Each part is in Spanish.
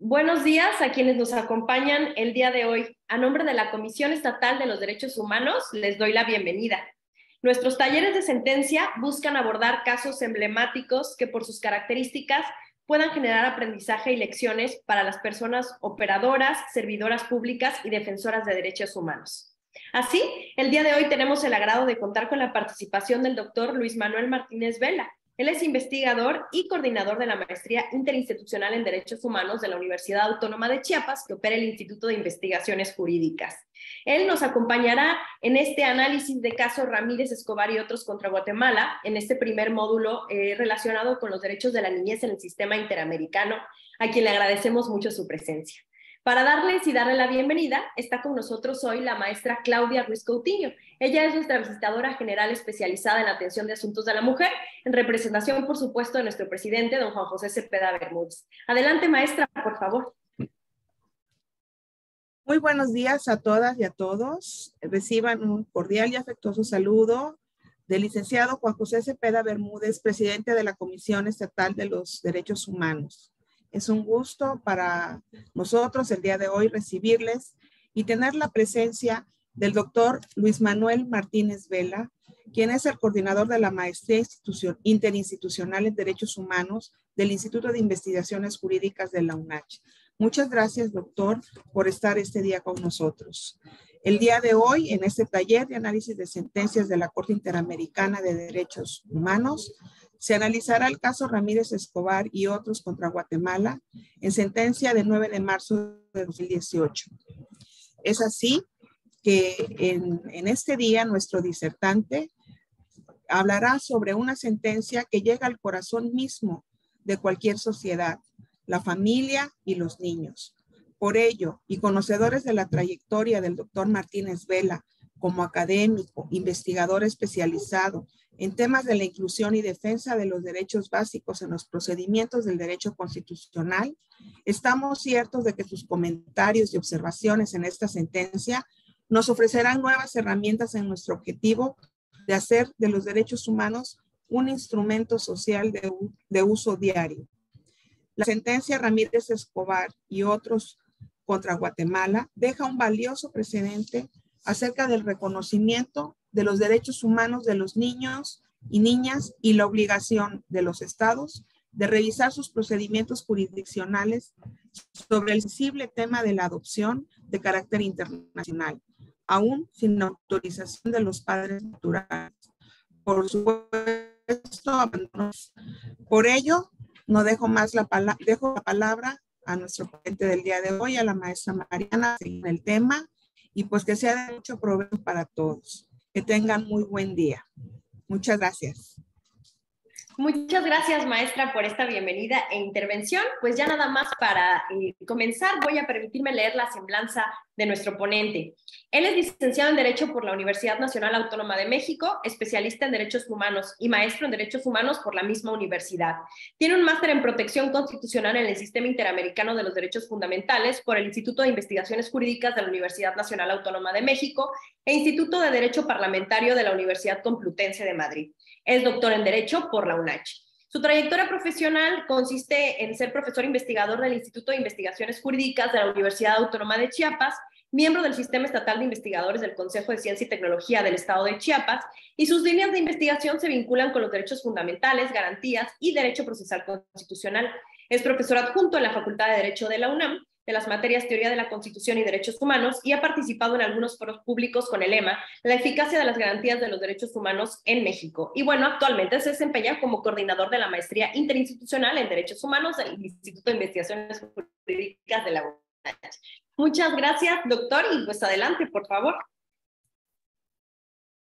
Buenos días a quienes nos acompañan el día de hoy. A nombre de la Comisión Estatal de los Derechos Humanos, les doy la bienvenida. Nuestros talleres de sentencia buscan abordar casos emblemáticos que por sus características puedan generar aprendizaje y lecciones para las personas operadoras, servidoras públicas y defensoras de derechos humanos. Así, el día de hoy tenemos el agrado de contar con la participación del doctor Luis Manuel Martínez Vela. Él es investigador y coordinador de la Maestría Interinstitucional en Derechos Humanos de la Universidad Autónoma de Chiapas, que opera el Instituto de Investigaciones Jurídicas. Él nos acompañará en este análisis de caso Ramírez Escobar y otros contra Guatemala, en este primer módulo relacionado con los derechos de la niñez en el sistema interamericano, a quien le agradecemos mucho su presencia. Para darles y darle la bienvenida, está con nosotros hoy la maestra Claudia Ruiz Coutinho. Ella es nuestra visitadora general especializada en la atención de asuntos de la mujer, en representación, por supuesto, de nuestro presidente, don Juan José Cepeda Bermúdez. Adelante, maestra, por favor. Muy buenos días a todas y a todos. Reciban un cordial y afectuoso saludo del licenciado Juan José Cepeda Bermúdez, presidente de la Comisión Estatal de los Derechos Humanos. Es un gusto para nosotros el día de hoy recibirles y tener la presencia del doctor Luis Manuel Martínez Vela, quien es el coordinador de la Maestría Interinstitucional en Derechos Humanos del Instituto de Investigaciones Jurídicas de la UNACH. Muchas gracias, doctor, por estar este día con nosotros. El día de hoy, en este taller de análisis de sentencias de la Corte Interamericana de Derechos Humanos, se analizará el caso Ramírez Escobar y otros contra Guatemala en sentencia de 9 de marzo de 2018. Es así que en este día nuestro disertante hablará sobre una sentencia que llega al corazón mismo de cualquier sociedad, la familia y los niños. Por ello, y conocedores de la trayectoria del doctor Martínez Vela como académico, investigador especializado en temas de la inclusión y defensa de los derechos básicos en los procedimientos del derecho constitucional, estamos ciertos de que sus comentarios y observaciones en esta sentencia nos ofrecerán nuevas herramientas en nuestro objetivo de hacer de los derechos humanos un instrumento social de uso diario. La sentencia Ramírez Escobar y otros contra Guatemala deja un valioso precedente acerca del reconocimiento de los derechos humanos de los niños y niñas y la obligación de los estados de revisar sus procedimientos jurisdiccionales sobre el sensible tema de la adopción de carácter internacional, aún sin autorización de los padres naturales. Por supuesto, por ello, no dejo más dejo la palabra a nuestro ponente del día de hoy, a la maestra Mariana, en el tema, y pues que sea de mucho provecho para todos. Que tengan muy buen día. Muchas gracias. Muchas gracias, maestra, por esta bienvenida e intervención. Pues ya nada más para comenzar, voy a permitirme leer la semblanza de nuestro ponente. Él es licenciado en Derecho por la Universidad Nacional Autónoma de México, especialista en Derechos Humanos y maestro en Derechos Humanos por la misma universidad. Tiene un máster en Protección Constitucional en el Sistema Interamericano de los Derechos Fundamentales por el Instituto de Investigaciones Jurídicas de la Universidad Nacional Autónoma de México e Instituto de Derecho Parlamentario de la Universidad Complutense de Madrid. Es doctor en Derecho por la UNACH. Su trayectoria profesional consiste en ser profesor investigador del Instituto de Investigaciones Jurídicas de la Universidad Autónoma de Chiapas, miembro del Sistema Estatal de Investigadores del Consejo de Ciencia y Tecnología del Estado de Chiapas, y sus líneas de investigación se vinculan con los derechos fundamentales, garantías y derecho procesal constitucional. Es profesor adjunto en la Facultad de Derecho de la UNAM, de las materias Teoría de la Constitución y Derechos Humanos, y ha participado en algunos foros públicos con el lema La eficacia de las garantías de los derechos humanos en México. Y bueno, actualmente se desempeña como coordinador de la Maestría Interinstitucional en Derechos Humanos del Instituto de Investigaciones Jurídicas de la UNACH. Muchas gracias, doctor, y pues adelante, por favor.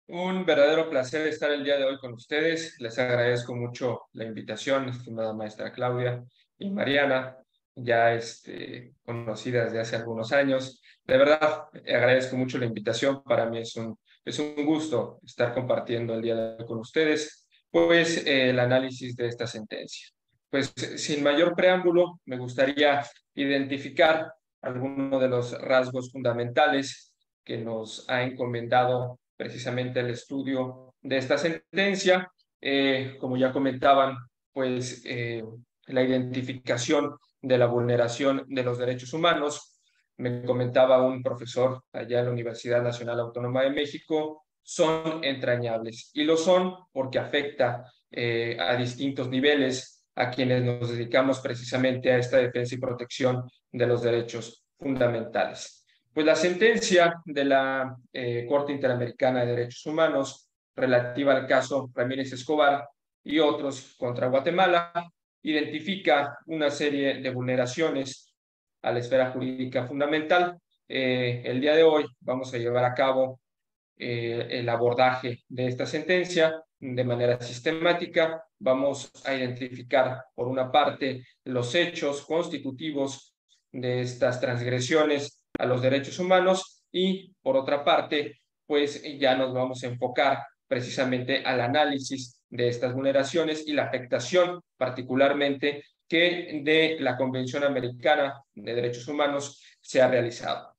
Un verdadero placer estar el día de hoy con ustedes. Les agradezco mucho la invitación, estimada maestra Claudia y Mariana, ya conocidas de hace algunos años. De verdad, agradezco mucho la invitación. Para mí es un gusto estar compartiendo el día de hoy con ustedes, pues el análisis de esta sentencia. Pues sin mayor preámbulo, me gustaría identificar algunos de los rasgos fundamentales que nos ha encomendado precisamente el estudio de esta sentencia. Como ya comentaban, pues la identificación de la vulneración de los derechos humanos. Me comentaba un profesor allá en la Universidad Nacional Autónoma de México, son entrañables, y lo son porque afecta a distintos niveles a quienes nos dedicamos precisamente a esta defensa y protección de los derechos fundamentales. Pues la sentencia de la Corte Interamericana de Derechos Humanos relativa al caso Ramírez Escobar y otros contra Guatemala identifica una serie de vulneraciones a la esfera jurídica fundamental. El día de hoy vamos a llevar a cabo el abordaje de esta sentencia de manera sistemática. Vamos a identificar, por una parte, los hechos constitutivos de estas transgresiones a los derechos humanos y, por otra parte, pues ya nos vamos a enfocar precisamente al análisis de estas vulneraciones y la afectación particularmente que de la Convención Americana de Derechos Humanos se ha realizado.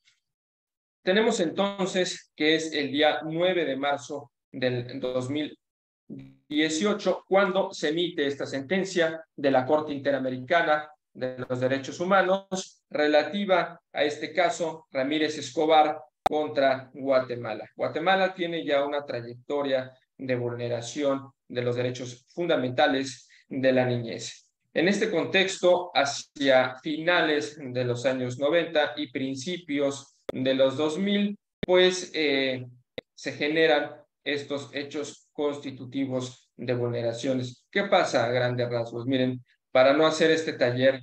Tenemos entonces que es el día 9 de marzo del 2018 cuando se emite esta sentencia de la Corte Interamericana de los Derechos Humanos relativa a este caso Ramírez Escobar contra Guatemala. Guatemala tiene ya una trayectoria de vulneración de los derechos fundamentales de la niñez. En este contexto, hacia finales de los años 90 y principios de los 2000, pues se generan estos hechos constitutivos de vulneraciones. ¿Qué pasa a grandes rasgos? Miren, para no hacer este taller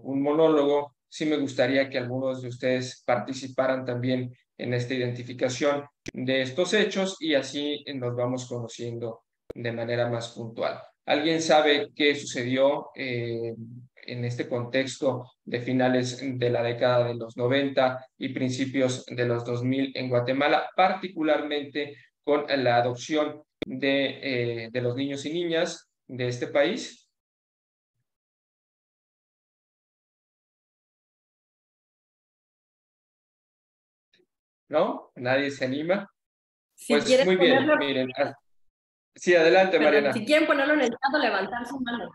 un monólogo, sí me gustaría que algunos de ustedes participaran también en esta identificación de estos hechos y así nos vamos conociendo de manera más puntual. ¿Alguien sabe qué sucedió en este contexto de finales de la década de los 90 y principios de los 2000 en Guatemala, particularmente con la adopción de los niños y niñas de este país? ¿No? ¿Nadie se anima? Si Pues quieren muy bien, ponerlo, miren. Sí, adelante, perdón, Mariana. si quieren ponerlo en el chat o levantar su mano.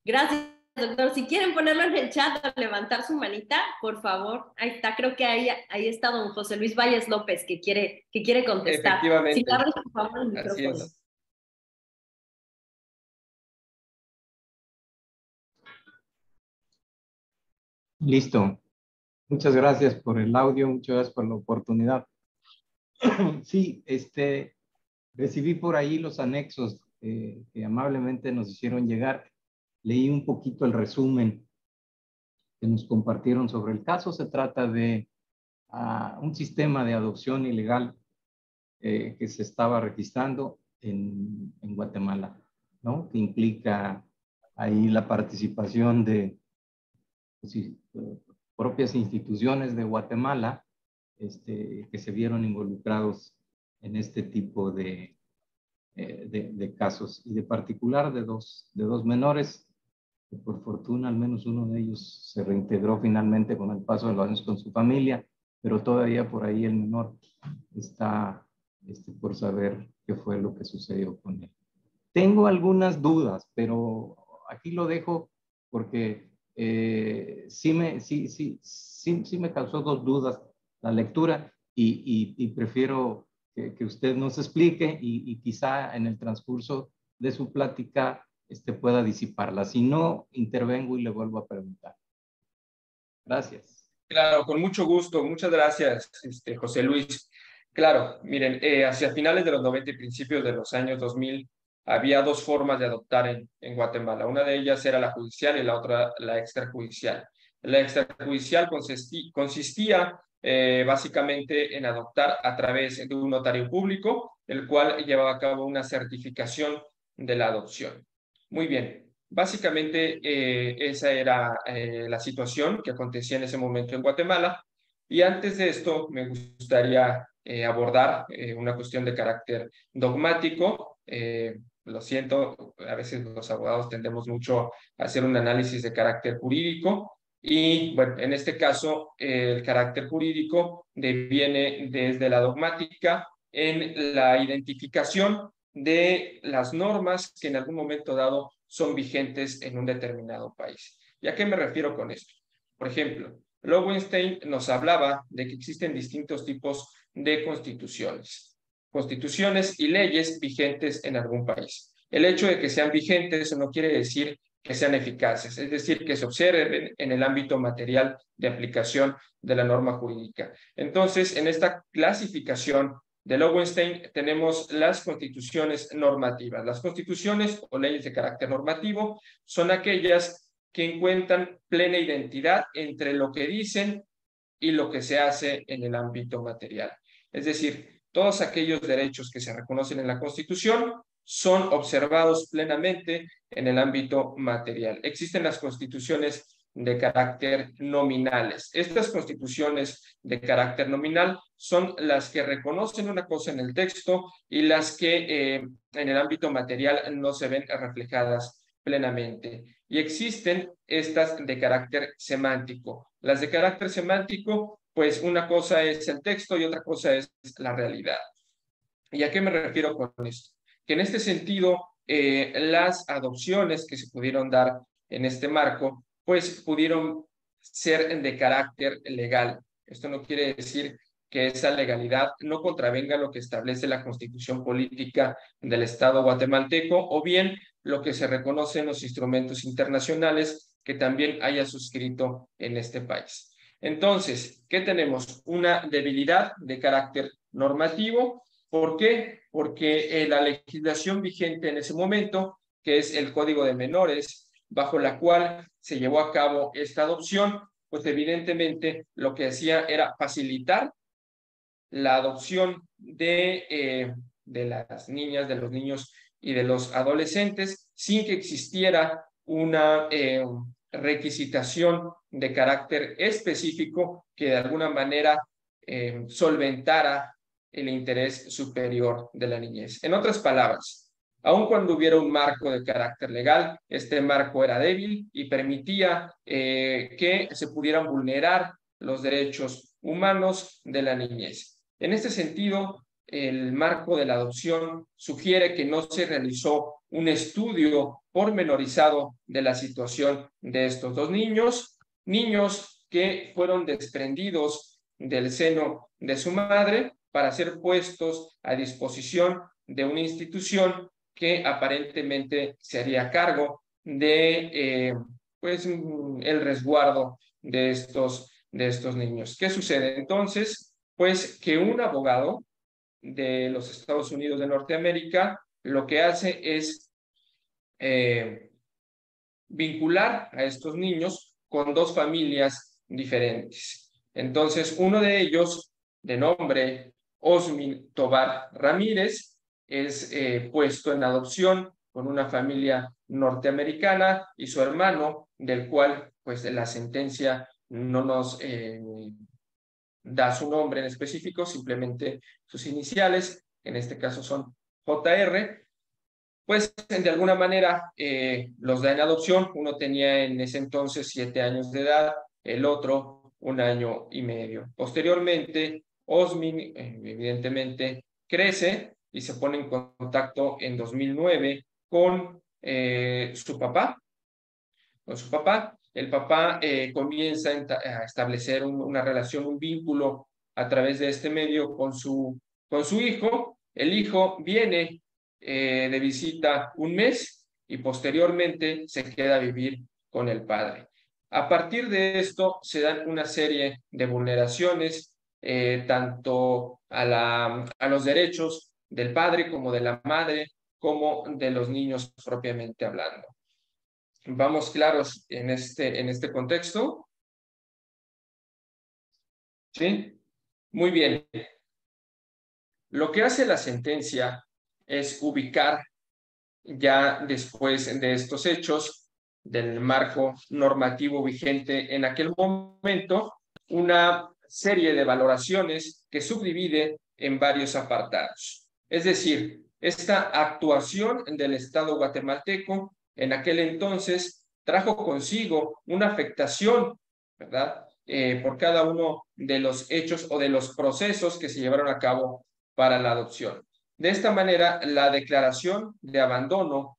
Gracias, doctor. Si quieren ponerlo en el chat o levantar su manita, por favor. Ahí está, creo que ahí está don José Luis Valles López que quiere contestar. Si Efectivamente, abres, por favor, el así micrófono. es. Listo. Muchas gracias por el audio, muchas gracias por la oportunidad. Sí, recibí por ahí los anexos que amablemente nos hicieron llegar. Leí un poquito el resumen que nos compartieron sobre el caso. Se trata de un sistema de adopción ilegal que se estaba registrando en Guatemala, ¿no? Que implica ahí la participación de propias instituciones de Guatemala que se vieron involucrados en este tipo de casos, y de particular de dos menores, que por fortuna al menos uno de ellos se reintegró finalmente con el paso de los años con su familia, pero todavía por ahí el menor está por saber qué fue lo que sucedió con él. Tengo algunas dudas, pero aquí lo dejo porque sí me causó dos dudas la lectura y prefiero que usted nos explique y quizá en el transcurso de su plática pueda disiparla. Si no, intervengo y le vuelvo a preguntar. Gracias. Claro, con mucho gusto. Muchas gracias, José Luis. Claro, miren, hacia finales de los 90 y principios de los años 2000 había dos formas de adoptar en Guatemala. Una de ellas era la judicial y la otra la extrajudicial. La extrajudicial consistía básicamente en adoptar a través de un notario público, el cual llevaba a cabo una certificación de la adopción. Muy bien. Básicamente, esa era la situación que acontecía en ese momento en Guatemala. Y antes de esto, me gustaría abordar una cuestión de carácter dogmático. Lo siento, a veces los abogados tendemos mucho a hacer un análisis de carácter jurídico. Y bueno, en este caso, el carácter jurídico viene desde la dogmática en la identificación de las normas que en algún momento dado son vigentes en un determinado país. ¿Y a qué me refiero con esto? Por ejemplo, Lowenstein nos hablaba de que existen distintos tipos de constituciones y leyes vigentes en algún país. El hecho de que sean vigentes no quiere decir que sean eficaces, es decir, que se observen en el ámbito material de aplicación de la norma jurídica. Entonces, en esta clasificación de Lowenstein tenemos las constituciones normativas. Las constituciones o leyes de carácter normativo son aquellas que encuentran plena identidad entre lo que dicen y lo que se hace en el ámbito material. Es decir, todos aquellos derechos que se reconocen en la Constitución son observados plenamente en el ámbito material. Existen las constituciones de carácter nominales. Estas constituciones de carácter nominal son las que reconocen una cosa en el texto y las que en el ámbito material no se ven reflejadas plenamente. Y existen estas de carácter semántico. Las de carácter semántico, pues una cosa es el texto y otra cosa es la realidad. ¿Y a qué me refiero con esto? Que en este sentido, las adopciones que se pudieron dar en este marco, pues pudieron ser de carácter legal. Esto no quiere decir que esa legalidad no contravenga lo que establece la Constitución Política del Estado guatemalteco o bien lo que se reconoce en los instrumentos internacionales que también haya suscrito en este país. Entonces, ¿qué tenemos? Una debilidad de carácter normativo. ¿Por qué? Porque la legislación vigente en ese momento, que es el Código de Menores, bajo la cual se llevó a cabo esta adopción, pues evidentemente lo que hacía era facilitar la adopción de las niñas, de los niños y de los adolescentes sin que existiera una requisitación de carácter específico que de alguna manera solventara el interés superior de la niñez. En otras palabras, aun cuando hubiera un marco de carácter legal, este marco era débil y permitía que se pudieran vulnerar los derechos humanos de la niñez. En este sentido, el marco de la adopción sugiere que no se realizó un estudio pormenorizado de la situación de estos dos niños que fueron desprendidos del seno de su madre para ser puestos a disposición de una institución que aparentemente se haría cargo de pues, el resguardo de estos niños. ¿Qué sucede? Entonces, pues que un abogado de los Estados Unidos de Norteamérica lo que hace es vincular a estos niños con dos familias diferentes. Entonces, uno de ellos, de nombre Osmin Tobar Ramírez, es puesto en adopción con una familia norteamericana y su hermano, del cual pues la sentencia no nos da su nombre en específico, simplemente sus iniciales, en este caso son JR, pues de alguna manera los da en adopción. Uno tenía en ese entonces 7 años de edad, el otro 1 año y medio. Posteriormente, Osmin evidentemente crece y se pone en contacto en 2009 con su papá. El papá comienza a establecer una relación, un vínculo a través de este medio con su hijo. El hijo viene de visita un mes y posteriormente se queda a vivir con el padre. A partir de esto se dan una serie de vulneraciones tanto a los derechos del padre como de la madre, como de los niños propiamente hablando. ¿Vamos claros en este contexto? ¿Sí? Muy bien. Lo que hace la sentencia es ubicar ya después de estos hechos del marco normativo vigente en aquel momento una serie de valoraciones que subdivide en varios apartados. Es decir, esta actuación del Estado guatemalteco en aquel entonces trajo consigo una afectación, ¿verdad? Por cada uno de los hechos o de los procesos que se llevaron a cabo para la adopción. De esta manera, la declaración de abandono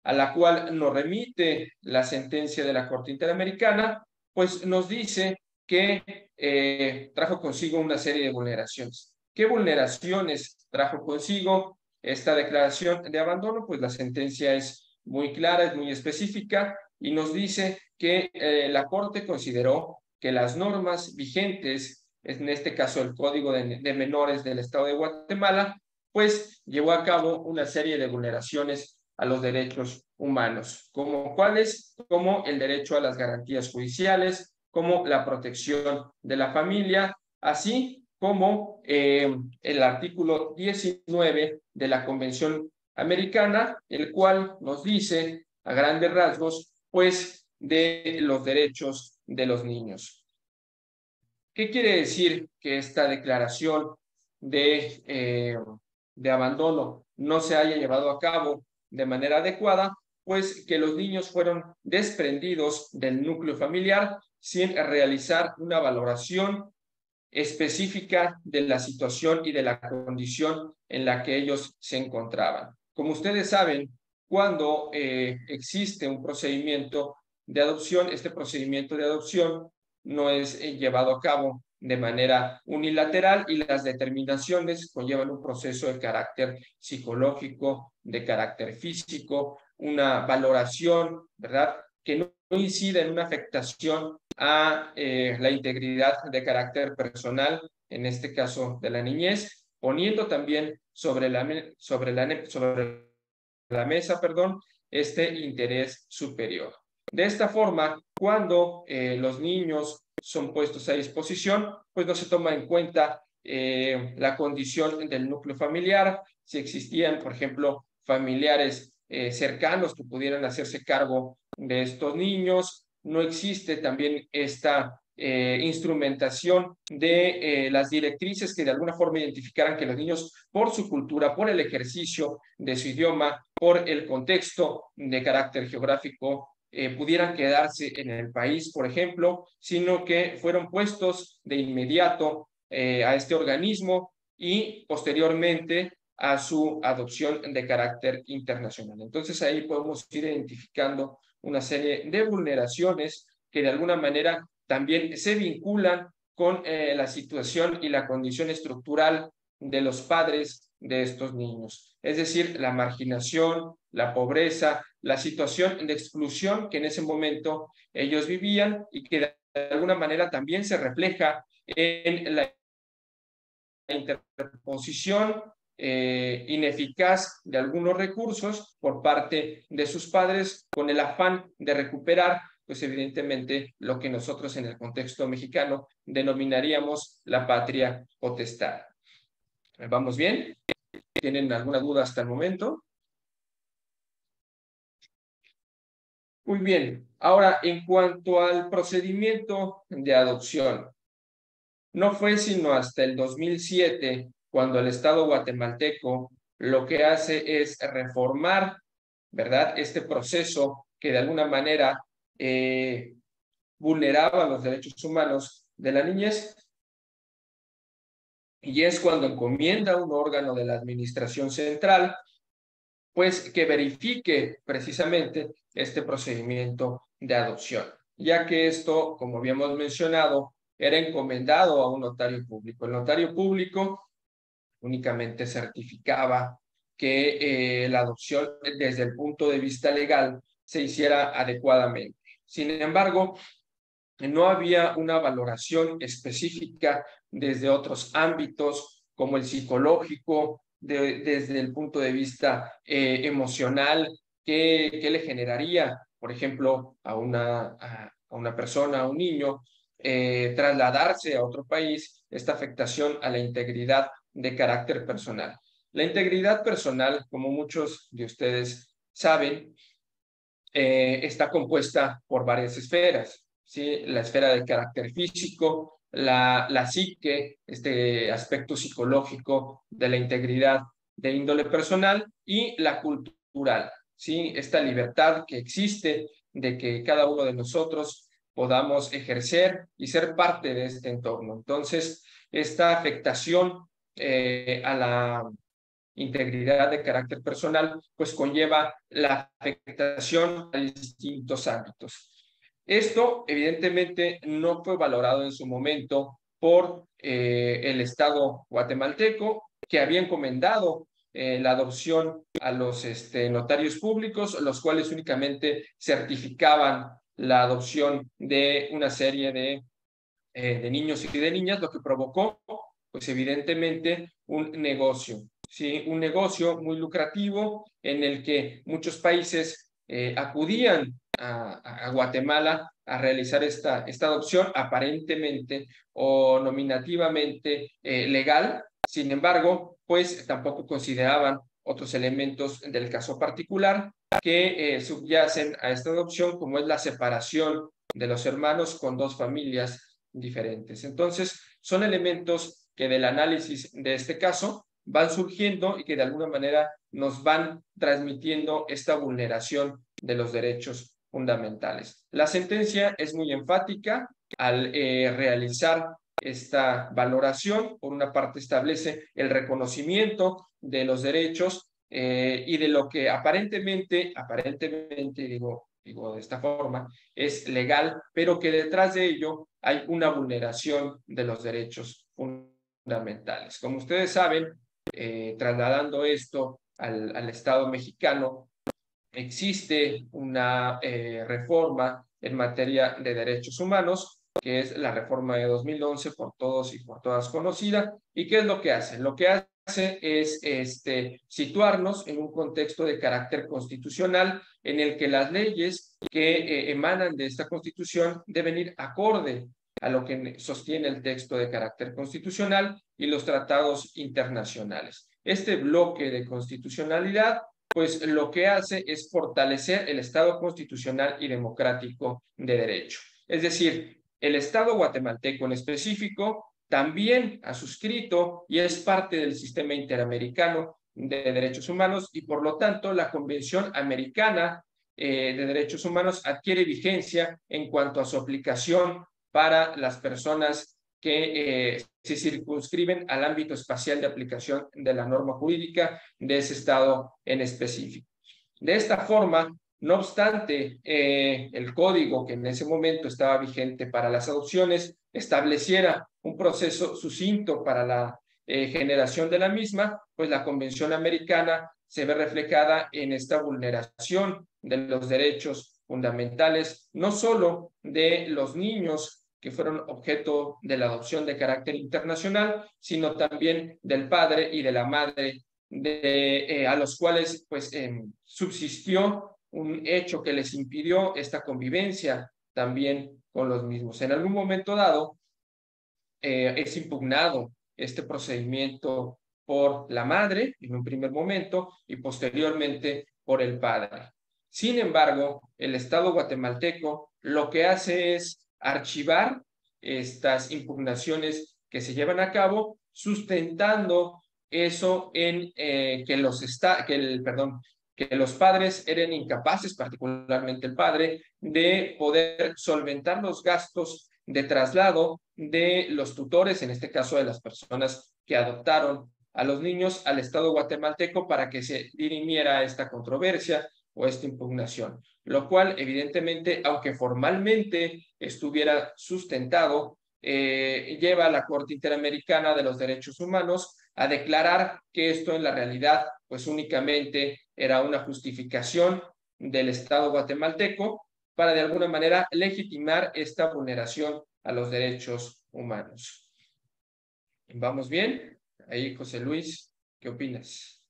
a la cual nos remite la sentencia de la Corte Interamericana, pues nos dice que trajo consigo una serie de vulneraciones. ¿Qué vulneraciones trajo consigo esta declaración de abandono? Pues la sentencia es muy clara, es muy específica y nos dice que la Corte consideró que las normas vigentes, en este caso el Código de Menores del Estado de Guatemala, pues llevó a cabo una serie de vulneraciones a los derechos humanos, como cuáles, como el derecho a las garantías judiciales, como la protección de la familia, así como el artículo 19 de la Convención Americana, el cual nos dice a grandes rasgos, pues, de los derechos de los niños. ¿Qué quiere decir que esta declaración de abandono no se haya llevado a cabo de manera adecuada? Pues que los niños fueron desprendidos del núcleo familiar sin realizar una valoración específica de la situación y de la condición en la que ellos se encontraban. Como ustedes saben, cuando existe un procedimiento de adopción, este procedimiento de adopción no es llevado a cabo de manera unilateral y las determinaciones conllevan un proceso de carácter psicológico, de carácter físico, una valoración, ¿verdad?, que no incide en una afectación a la integridad de carácter personal, en este caso de la niñez, poniendo también sobre la mesa, este interés superior. De esta forma, cuando los niños son puestos a disposición, pues no se toma en cuenta la condición del núcleo familiar, si existían, por ejemplo, familiares cercanos que pudieran hacerse cargo de estos niños, no existe también esta instrumentación de las directrices que de alguna forma identificaran que los niños, por su cultura, por el ejercicio de su idioma, por el contexto de carácter geográfico, pudieran quedarse en el país, por ejemplo, sino que fueron puestos de inmediato a este organismo y posteriormente a su adopción de carácter internacional. Entonces ahí podemos ir identificando una serie de vulneraciones que de alguna manera también se vinculan con la situación y la condición estructural de los padres de estos niños. Es decir, la marginación, la pobreza, la situación de exclusión que en ese momento ellos vivían y que de alguna manera también se refleja en la interposición ineficaz de algunos recursos por parte de sus padres con el afán de recuperar, pues evidentemente lo que nosotros en el contexto mexicano denominaríamos la patria potestad. ¿Vamos bien? ¿Tienen alguna duda hasta el momento? Muy bien. Ahora, en cuanto al procedimiento de adopción, no fue sino hasta el 2007 cuando el Estado guatemalteco lo que hace es reformar, ¿verdad?, este proceso que de alguna manera vulneraba los derechos humanos de la niñez, y es cuando encomienda a un órgano de la administración central, pues que verifique precisamente este procedimiento de adopción, ya que esto, como habíamos mencionado, era encomendado a un notario público. El notario público únicamente certificaba que la adopción desde el punto de vista legal se hiciera adecuadamente. Sin embargo, no había una valoración específica desde otros ámbitos como el psicológico, desde el punto de vista emocional, ¿qué le generaría, por ejemplo, a una persona, a un niño, trasladarse a otro país, esta afectación a la integridad de carácter personal? La integridad personal, como muchos de ustedes saben, está compuesta por varias esferas, ¿sí? La esfera del carácter físico, la psique, este aspecto psicológico de la integridad de índole personal, y la cultural, ¿sí? Esta libertad que existe de que cada uno de nosotros podamos ejercer y ser parte de este entorno. Entonces, esta afectación a integridad de carácter personal, pues conlleva la afectación a distintos ámbitos. Esto, evidentemente, no fue valorado en su momento por el Estado guatemalteco, que había encomendado la adopción a los notarios públicos, los cuales únicamente certificaban la adopción de una serie de niños y de niñas, lo que provocó, pues evidentemente, un negocio, ¿sí? Un negocio muy lucrativo en el que muchos países acudían a Guatemala a realizar esta adopción aparentemente o nominativamente legal. Sin embargo, pues tampoco consideraban otros elementos del caso particular que subyacen a esta adopción, como es la separación de los hermanos con dos familias diferentes. Entonces, son elementos que del análisis de este caso van surgiendo y que de alguna manera nos van transmitiendo esta vulneración de los derechos fundamentales. La sentencia es muy enfática al realizar esta valoración. Por una parte, establece el reconocimiento de los derechos y de lo que aparentemente digo de esta forma, es legal, pero que detrás de ello hay una vulneración de los derechos fundamentales. Como ustedes saben, trasladando esto al Estado mexicano, existe una reforma en materia de derechos humanos, que es la reforma de 2011, por todos y por todas conocida. ¿Y qué es lo que hace? Lo que hace es situarnos en un contexto de carácter constitucional en el que las leyes que emanan de esta Constitución deben ir acorde a lo que sostiene el texto de carácter constitucional y los tratados internacionales. Este bloque de constitucionalidad, pues lo que hace es fortalecer el Estado constitucional y democrático de derecho. Es decir, el Estado guatemalteco en específico también ha suscrito y es parte del sistema interamericano de derechos humanos y por lo tanto la Convención Americana de Derechos Humanos adquiere vigencia en cuanto a su aplicación para las personas que se circunscriben al ámbito espacial de aplicación de la norma jurídica de ese estado en específico. De esta forma, no obstante, el código que en ese momento estaba vigente para las adopciones estableciera un proceso sucinto para la generación de la misma, pues la Convención Americana se ve reflejada en esta vulneración de los derechos fundamentales, no solo de los niños que fueron objeto de la adopción de carácter internacional, sino también del padre y de la madre a los cuales pues subsistió un hecho que les impidió esta convivencia también con los mismos. En algún momento dado es impugnado este procedimiento por la madre en un primer momento y posteriormente por el padre. Sin embargo, el Estado guatemalteco lo que hace es archivar estas impugnaciones que se llevan a cabo, sustentando eso en que los padres eran incapaces, particularmente el padre, de poder solventar los gastos de traslado de los tutores, en este caso de las personas que adoptaron a los niños, al Estado guatemalteco para que se dirimiera esta controversia o esta impugnación, lo cual evidentemente, aunque formalmente estuviera sustentado, lleva a la Corte Interamericana de los Derechos Humanos a declarar que esto en la realidad pues únicamente era una justificación del Estado guatemalteco para de alguna manera legitimar esta vulneración a los derechos humanos. ¿Vamos bien? Ahí, José Luis, ¿qué opinas?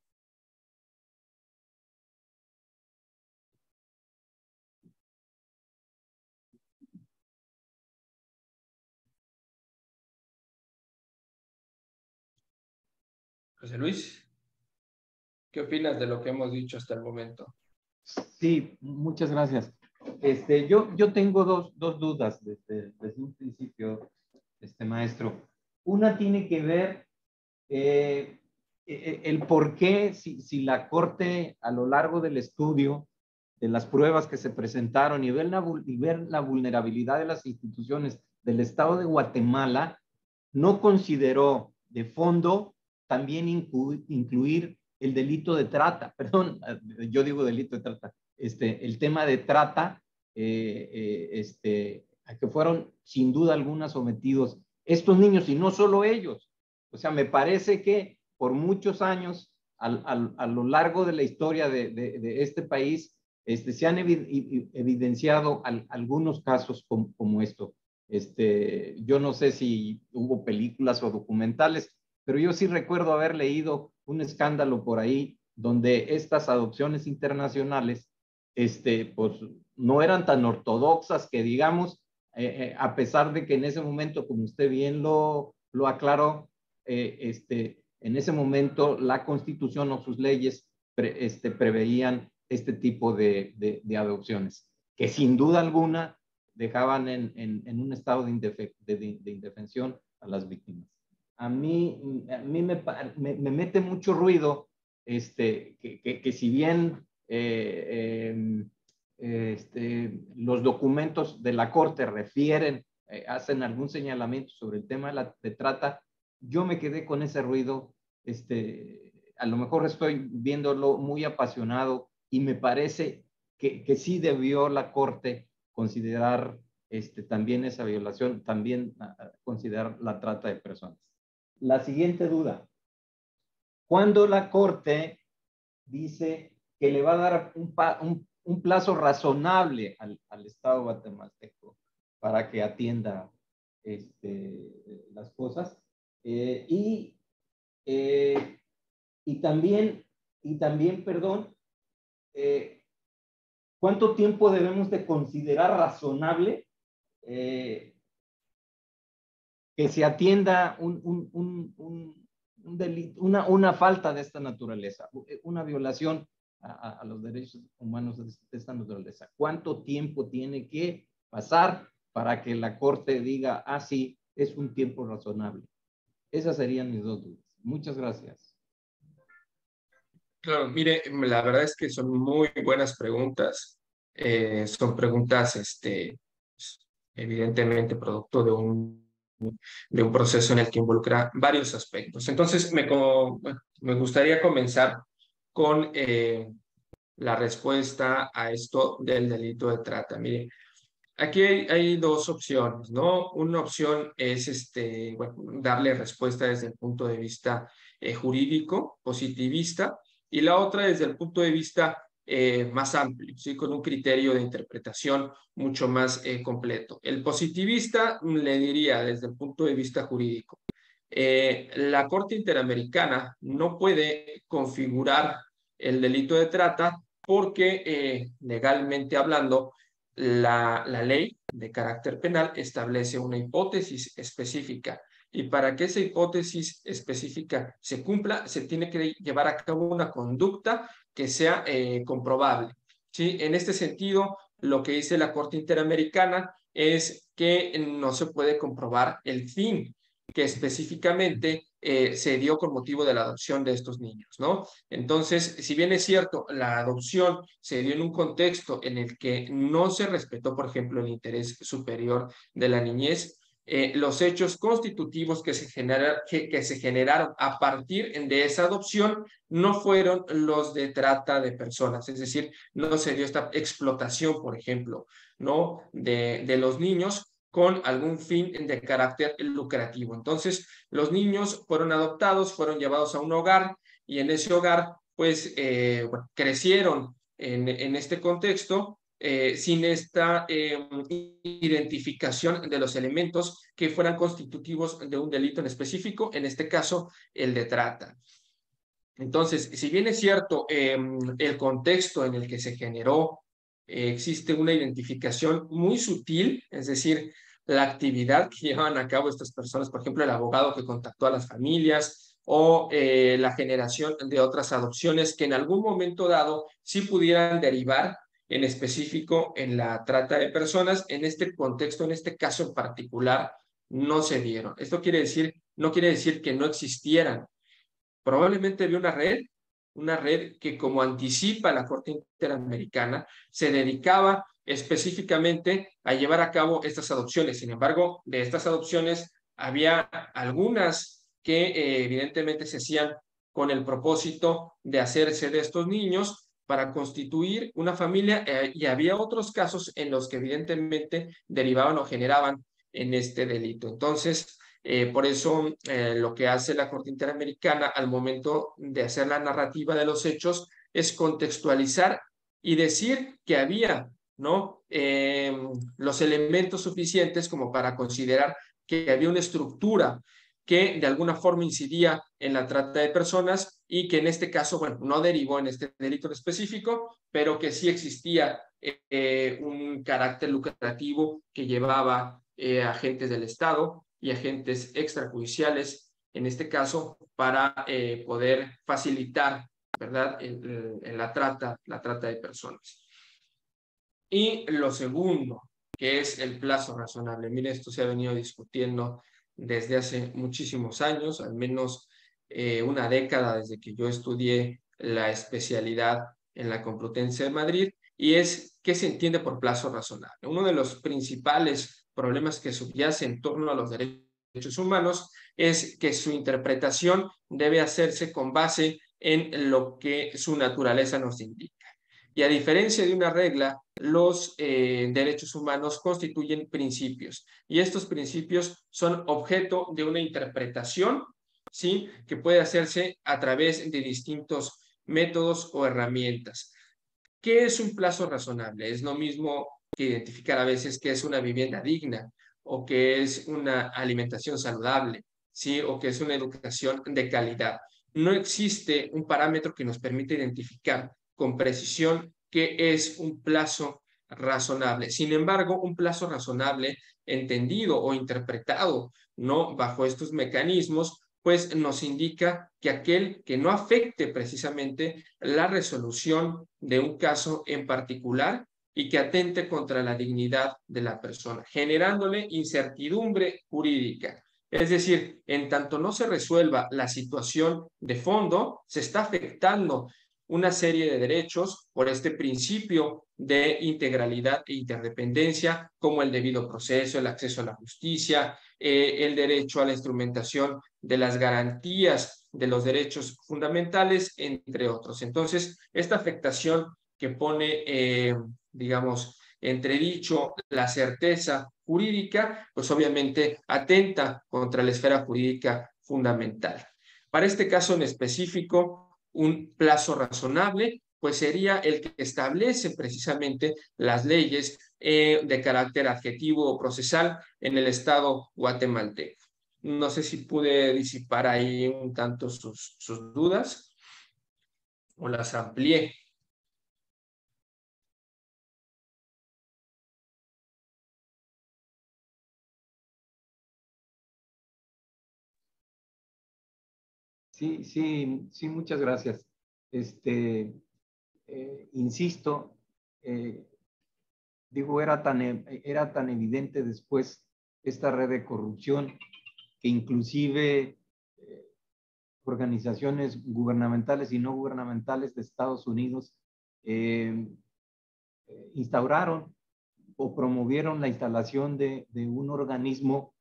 José Luis, ¿qué opinas de lo que hemos dicho hasta el momento? Sí, muchas gracias. Yo tengo dos dudas desde un principio, maestro. Una tiene que ver el por qué, si la Corte a lo largo del estudio de las pruebas que se presentaron y ver la vulnerabilidad de las instituciones del Estado de Guatemala, no consideró de fondo también incluir el delito de trata, perdón, yo digo delito de trata, el tema de trata, a que fueron sin duda alguna sometidos estos niños y no solo ellos. O sea, me parece que por muchos años, a lo largo de la historia de este país, se han evidenciado algunos casos como esto. Yo no sé si hubo películas o documentales, pero yo sí recuerdo haber leído un escándalo por ahí donde estas adopciones internacionales, pues no eran tan ortodoxas que digamos, a pesar de que en ese momento, como usted bien lo aclaró, en ese momento la Constitución o sus leyes preveían este tipo de adopciones, que sin duda alguna dejaban en un estado de indefensión a las víctimas. A mí me mete mucho ruido que si bien los documentos de la Corte refieren, hacen algún señalamiento sobre el tema de trata, yo me quedé con ese ruido. A lo mejor estoy viéndolo muy apasionado y me parece que sí debió la Corte considerar también esa violación, también considerar la trata de personas. La siguiente duda: ¿cuándo la Corte dice que le va a dar un plazo razonable al Estado guatemalteco para que atienda las cosas? Y también, perdón, ¿cuánto tiempo debemos de considerar razonable que se atienda un delito, una falta de esta naturaleza, una violación a los derechos humanos de esta naturaleza? ¿Cuánto tiempo tiene que pasar para que la Corte diga, ah, sí, es un tiempo razonable? Esas serían mis dos dudas. Muchas gracias. Claro, mire, la verdad es que son muy buenas preguntas. Son preguntas, evidentemente, producto de un proceso en el que involucra varios aspectos. Entonces, me gustaría comenzar con la respuesta a esto del delito de trata. Mire, aquí hay dos opciones, ¿no? Una opción es darle respuesta desde el punto de vista jurídico, positivista, y la otra desde el punto de vista más amplio, ¿sí? Con un criterio de interpretación mucho más completo. El positivista le diría desde el punto de vista jurídico, la Corte Interamericana no puede configurar el delito de trata porque legalmente hablando, la ley de carácter penal establece una hipótesis específica y para que esa hipótesis específica se cumpla, se tiene que llevar a cabo una conducta que sea comprobable, ¿sí? En este sentido, lo que dice la Corte Interamericana es que no se puede comprobar el fin que específicamente se dio con motivo de la adopción de estos niños, ¿no? Entonces, si bien es cierto, la adopción se dio en un contexto en el que no se respetó, por ejemplo, el interés superior de la niñez, los hechos constitutivos que se generaron a partir de esa adopción no fueron los de trata de personas, es decir, no se dio esta explotación, por ejemplo, ¿no? de los niños con algún fin de carácter lucrativo. Entonces, los niños fueron adoptados, fueron llevados a un hogar y en ese hogar, pues, crecieron en este contexto sin esta identificación de los elementos que fueran constitutivos de un delito en específico, en este caso, el de trata. Entonces, si bien es cierto, el contexto en el que se generó, existe una identificación muy sutil, es decir, la actividad que llevan a cabo estas personas, por ejemplo, el abogado que contactó a las familias o la generación de otras adopciones que en algún momento dado sí pudieran derivar en específico en la trata de personas, en este contexto, en este caso en particular, no se dieron. Esto no quiere decir que no existieran. Probablemente había una red que, como anticipa la Corte Interamericana, se dedicaba específicamente a llevar a cabo estas adopciones. Sin embargo, de estas adopciones había algunas que evidentemente se hacían con el propósito de hacerse de estos niños para constituir una familia, y había otros casos en los que evidentemente derivaban o generaban en este delito. Entonces, por eso lo que hace la Corte Interamericana al momento de hacer la narrativa de los hechos es contextualizar y decir que había, ¿no? Los elementos suficientes como para considerar que había una estructura que de alguna forma incidía en la trata de personas y que en este caso, bueno, no derivó en este delito específico, pero que sí existía un carácter lucrativo que llevaba agentes del Estado y agentes extrajudiciales, en este caso, para poder facilitar, ¿verdad?, en la trata de personas. Y lo segundo, que es el plazo razonable. Mire, esto se ha venido discutiendo desde hace muchísimos años, al menos una década desde que yo estudié la especialidad en la Complutense de Madrid, y es qué se entiende por plazo razonable. Uno de los principales problemas que subyace en torno a los derechos humanos es que su interpretación debe hacerse con base en lo que su naturaleza nos indica. Y a diferencia de una regla, los derechos humanos constituyen principios, y estos principios son objeto de una interpretación, ¿sí?, que puede hacerse a través de distintos métodos o herramientas. ¿Qué es un plazo razonable? Es lo mismo que identificar a veces qué es una vivienda digna, o qué es una alimentación saludable, ¿sí?, o qué es una educación de calidad. No existe un parámetro que nos permita identificar con precisión qué es un plazo razonable. Sin embargo, un plazo razonable entendido o interpretado, ¿no?, bajo estos mecanismos, pues nos indica que aquel que no afecte precisamente la resolución de un caso en particular y que atente contra la dignidad de la persona, generándole incertidumbre jurídica. Es decir, en tanto no se resuelva la situación de fondo, se está afectando una serie de derechos por este principio de integralidad e interdependencia, como el debido proceso, el acceso a la justicia, el derecho a la instrumentación de las garantías de los derechos fundamentales, entre otros. Entonces, esta afectación que pone, digamos, entredicho la certeza jurídica, pues obviamente atenta contra la esfera jurídica fundamental. Para este caso en específico, un plazo razonable, pues sería el que establece precisamente las leyes de carácter adjetivo o procesal en el Estado guatemalteco. No sé si pude disipar ahí un tanto sus dudas o las amplié. Sí, muchas gracias. Insisto, digo, era tan evidente después esta red de corrupción que inclusive organizaciones gubernamentales y no gubernamentales de Estados Unidos instauraron o promovieron la instalación de un organismo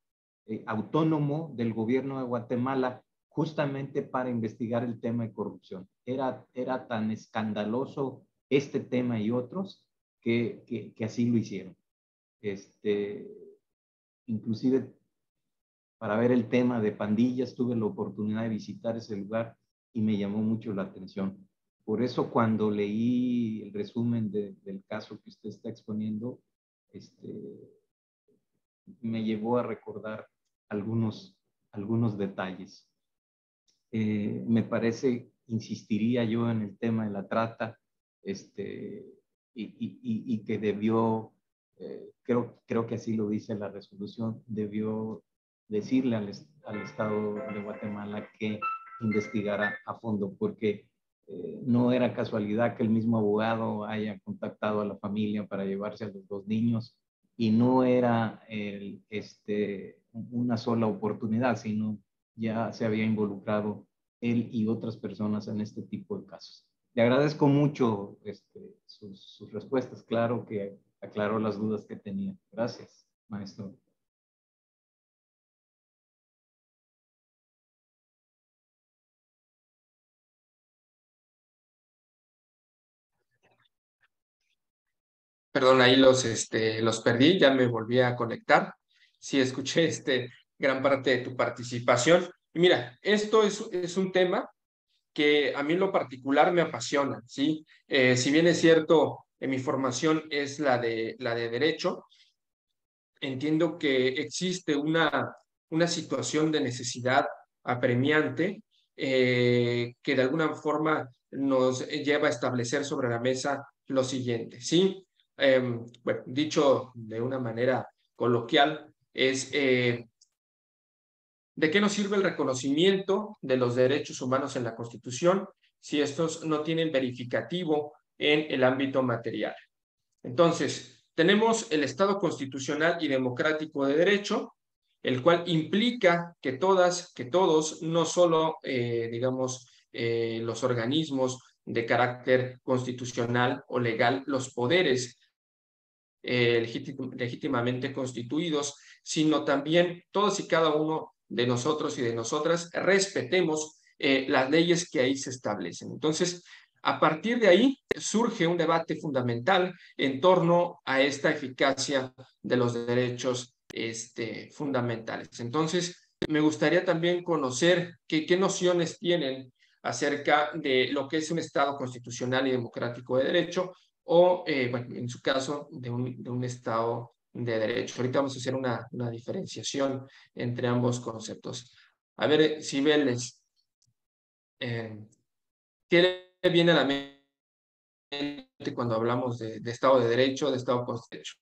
autónomo del gobierno de Guatemala justamente para investigar el tema de corrupción. Era tan escandaloso este tema y otros que así lo hicieron. Inclusive para ver el tema de pandillas tuve la oportunidad de visitar ese lugar y me llamó mucho la atención. Por eso cuando leí el resumen del caso que usted está exponiendo, me llevó a recordar algunos detalles. Me parece, insistiría yo en el tema de la trata, y que debió, creo que así lo dice la resolución, debió decirle al Estado de Guatemala que investigara a fondo, porque no era casualidad que el mismo abogado haya contactado a la familia para llevarse a los dos niños, y no era una sola oportunidad, sino ya se había involucrado él y otras personas en este tipo de casos. Le agradezco mucho sus respuestas. Claro que aclaró las dudas que tenía. Gracias, maestro. Perdón, ahí los perdí, ya me volví a conectar. Sí, escuché gran parte de tu participación. Y mira, esto es un tema que a mí en lo particular me apasiona, ¿sí? Si bien es cierto, mi formación es la de Derecho, entiendo que existe una situación de necesidad apremiante que de alguna forma nos lleva a establecer sobre la mesa lo siguiente, ¿sí? Bueno, dicho de una manera coloquial, es ¿de qué nos sirve el reconocimiento de los derechos humanos en la Constitución si estos no tienen verificativo en el ámbito material? Entonces, tenemos el Estado constitucional y democrático de derecho, el cual implica que todos, no solo, los organismos de carácter constitucional o legal, los poderes legítimamente constituidos, sino también todos y cada uno de nosotros y de nosotras respetemos las leyes que ahí se establecen. Entonces, a partir de ahí surge un debate fundamental en torno a esta eficacia de los derechos fundamentales. Entonces, me gustaría también conocer qué nociones tienen acerca de lo que es un Estado constitucional y democrático de derecho o, bueno, en su caso, de un Estado de derecho. Ahorita vamos a hacer una diferenciación entre ambos conceptos. A ver, Cibeles, ¿qué le viene a la mente cuando hablamos de Estado de Derecho, de Estado post derecho?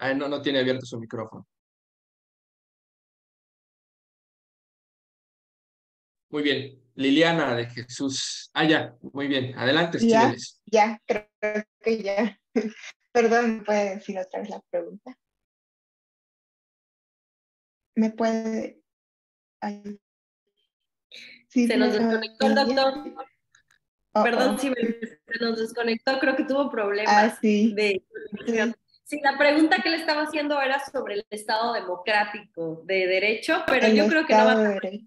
Ah, no tiene abierto su micrófono. Muy bien. Liliana de Jesús. Ah, ya. Muy bien. Adelante, Ya, Cibeles. creo que ya. Perdón, ¿me puede decir otra vez la pregunta? ¿Me puede...? Ay, sí, Se nos desconectó el doctor. Perdón oh. si se nos desconectó, creo que tuvo problemas Sí. de conexión. Sí, la pregunta que le estaba haciendo era sobre el Estado democrático de derecho, pero El yo creo que no va Estado a de Derecho.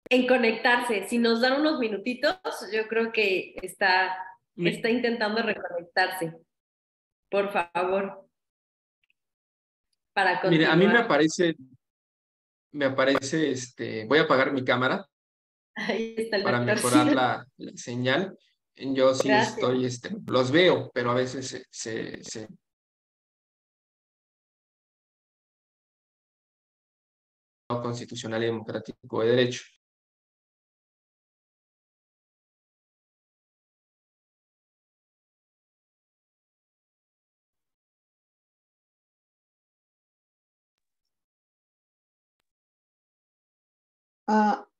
en conectarse. Si nos dan unos minutitos, yo creo que está intentando reconectarse. Por favor, para Mire, a mí continuar. me aparece, voy a apagar mi cámara Ahí está el para doctor. mejorar Sí, la señal. Yo sí gracias. los veo, pero a veces se constitucional y democrático de derecho.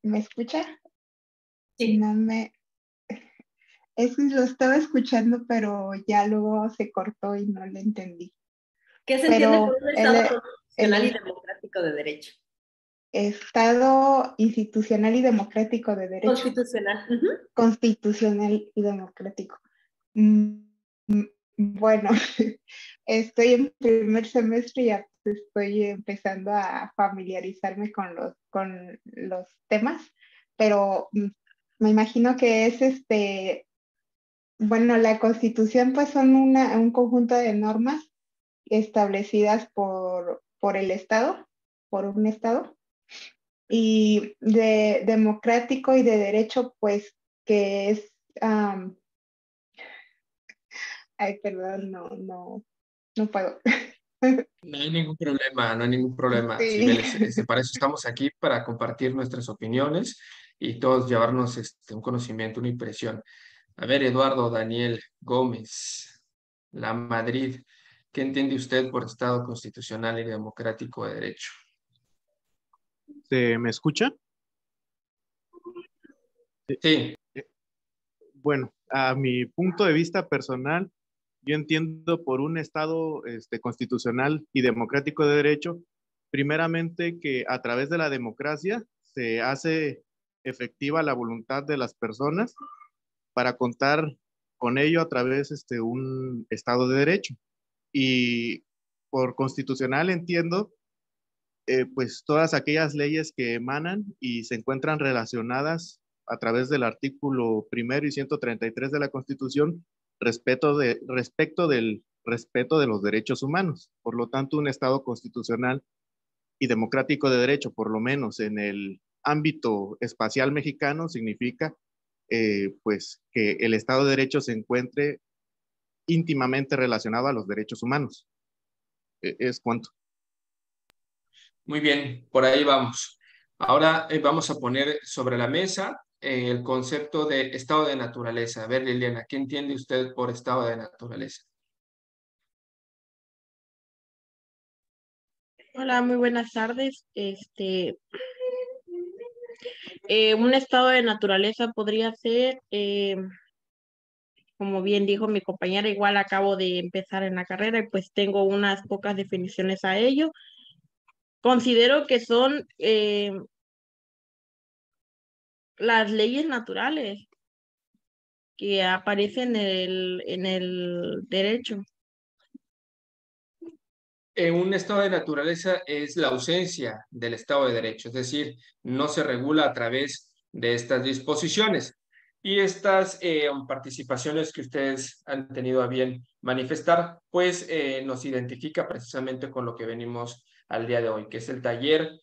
¿Me escucha? Sí. No me... Es que lo estaba escuchando, pero ya luego se cortó y no le entendí. ¿Qué se entiende por Pero un Estado constitucional y democrático de derecho? Estado institucional y democrático de derecho. Constitucional. Constitucional y democrático. Mm, Bueno, estoy en primer semestre y ya estoy empezando a familiarizarme con los temas, pero me imagino que es bueno, la Constitución pues son un conjunto de normas establecidas por el Estado, por un Estado, y de democrático y de derecho pues que es, ay, perdón, no puedo. No hay ningún problema, no hay ningún problema, Sí. Cibeles. Para eso estamos aquí, para compartir nuestras opiniones y todos llevarnos un conocimiento, una impresión. A ver, Eduardo Daniel Gómez, La Madrid, ¿qué entiende usted por Estado constitucional y democrático de derecho? ¿Me escucha? Sí. Bueno, a mi punto de vista personal, yo entiendo por un Estado constitucional y democrático de derecho, primeramente que a través de la democracia se hace efectiva la voluntad de las personas para contar con ello a través de un Estado de derecho. Y por constitucional entiendo pues todas aquellas leyes que emanan y se encuentran relacionadas a través del artículo 1 y 133 de la Constitución respecto del respeto de los derechos humanos. Por lo tanto, un Estado constitucional y democrático de derecho, por lo menos en el ámbito espacial mexicano, significa pues que el Estado de Derecho se encuentre íntimamente relacionado a los derechos humanos. Es cuanto. Muy bien, por ahí vamos. Ahora vamos a poner sobre la mesa el concepto de estado de naturaleza. A ver, Liliana, ¿qué entiende usted por estado de naturaleza? Hola, muy buenas tardes. Un estado de naturaleza podría ser, como bien dijo mi compañera, igual acabo de empezar en la carrera y pues tengo unas pocas definiciones a ello. Considero que son las leyes naturales que aparecen en el derecho. Un estado de naturaleza es la ausencia del Estado de Derecho, es decir, no se regula a través de estas disposiciones. Y estas participaciones que ustedes han tenido a bien manifestar, pues nos identifica precisamente con lo que venimos al día de hoy, que es el taller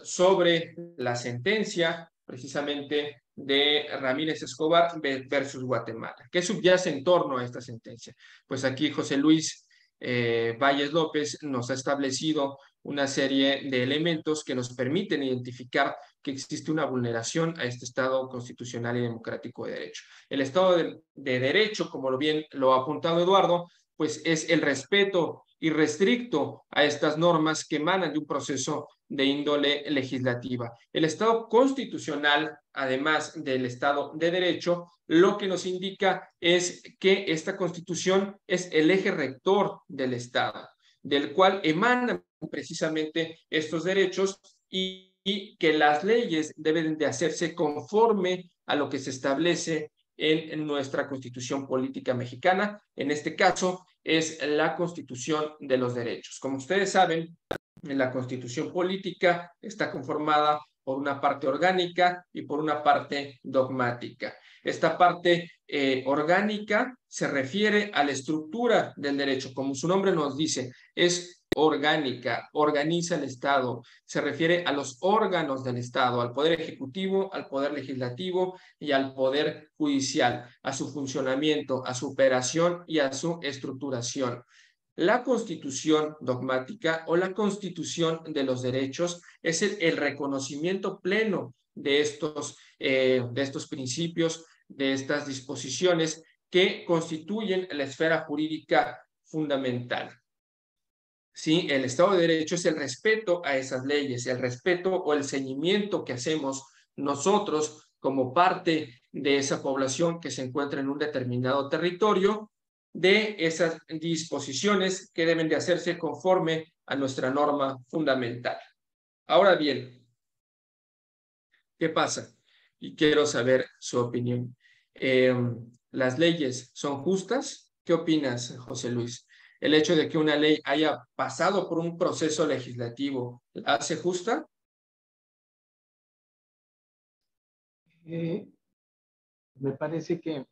sobre la sentencia precisamente de Ramírez Escobar versus Guatemala. ¿Qué subyace en torno a esta sentencia? Pues aquí José Luis Valles López nos ha establecido una serie de elementos que nos permiten identificar que existe una vulneración a este Estado constitucional y democrático de derecho. El Estado de derecho, como bien lo ha apuntado Eduardo, pues es el respeto irrestricto a estas normas que emanan de un proceso de índole legislativa. El Estado constitucional, además del Estado de derecho, lo que nos indica es que esta Constitución es el eje rector del Estado, del cual emanan precisamente estos derechos y que las leyes deben de hacerse conforme a lo que se establece en nuestra Constitución Política Mexicana. En este caso es la Constitución de los Derechos. Como ustedes saben, la Constitución Política está conformada por una parte orgánica y por una parte dogmática. Esta parte orgánica se refiere a la estructura del derecho, como su nombre nos dice, es orgánica, organiza el Estado, se refiere a los órganos del Estado, al Poder Ejecutivo, al Poder Legislativo y al Poder Judicial, a su funcionamiento, a su operación y a su estructuración. La Constitución dogmática o la Constitución de los derechos es el reconocimiento pleno de estos principios, de estas disposiciones que constituyen la esfera jurídica fundamental. Sí, el Estado de Derecho es el respeto a esas leyes, el respeto o el ceñimiento que hacemos nosotros como parte de esa población que se encuentra en un determinado territorio, de esas disposiciones que deben de hacerse conforme a nuestra norma fundamental. Ahora bien, ¿qué pasa? Y quiero saber su opinión. ¿Las leyes son justas? ¿Qué opinas, José Luis? ¿El hecho de que una ley haya pasado por un proceso legislativo la hace justa? Me parece que,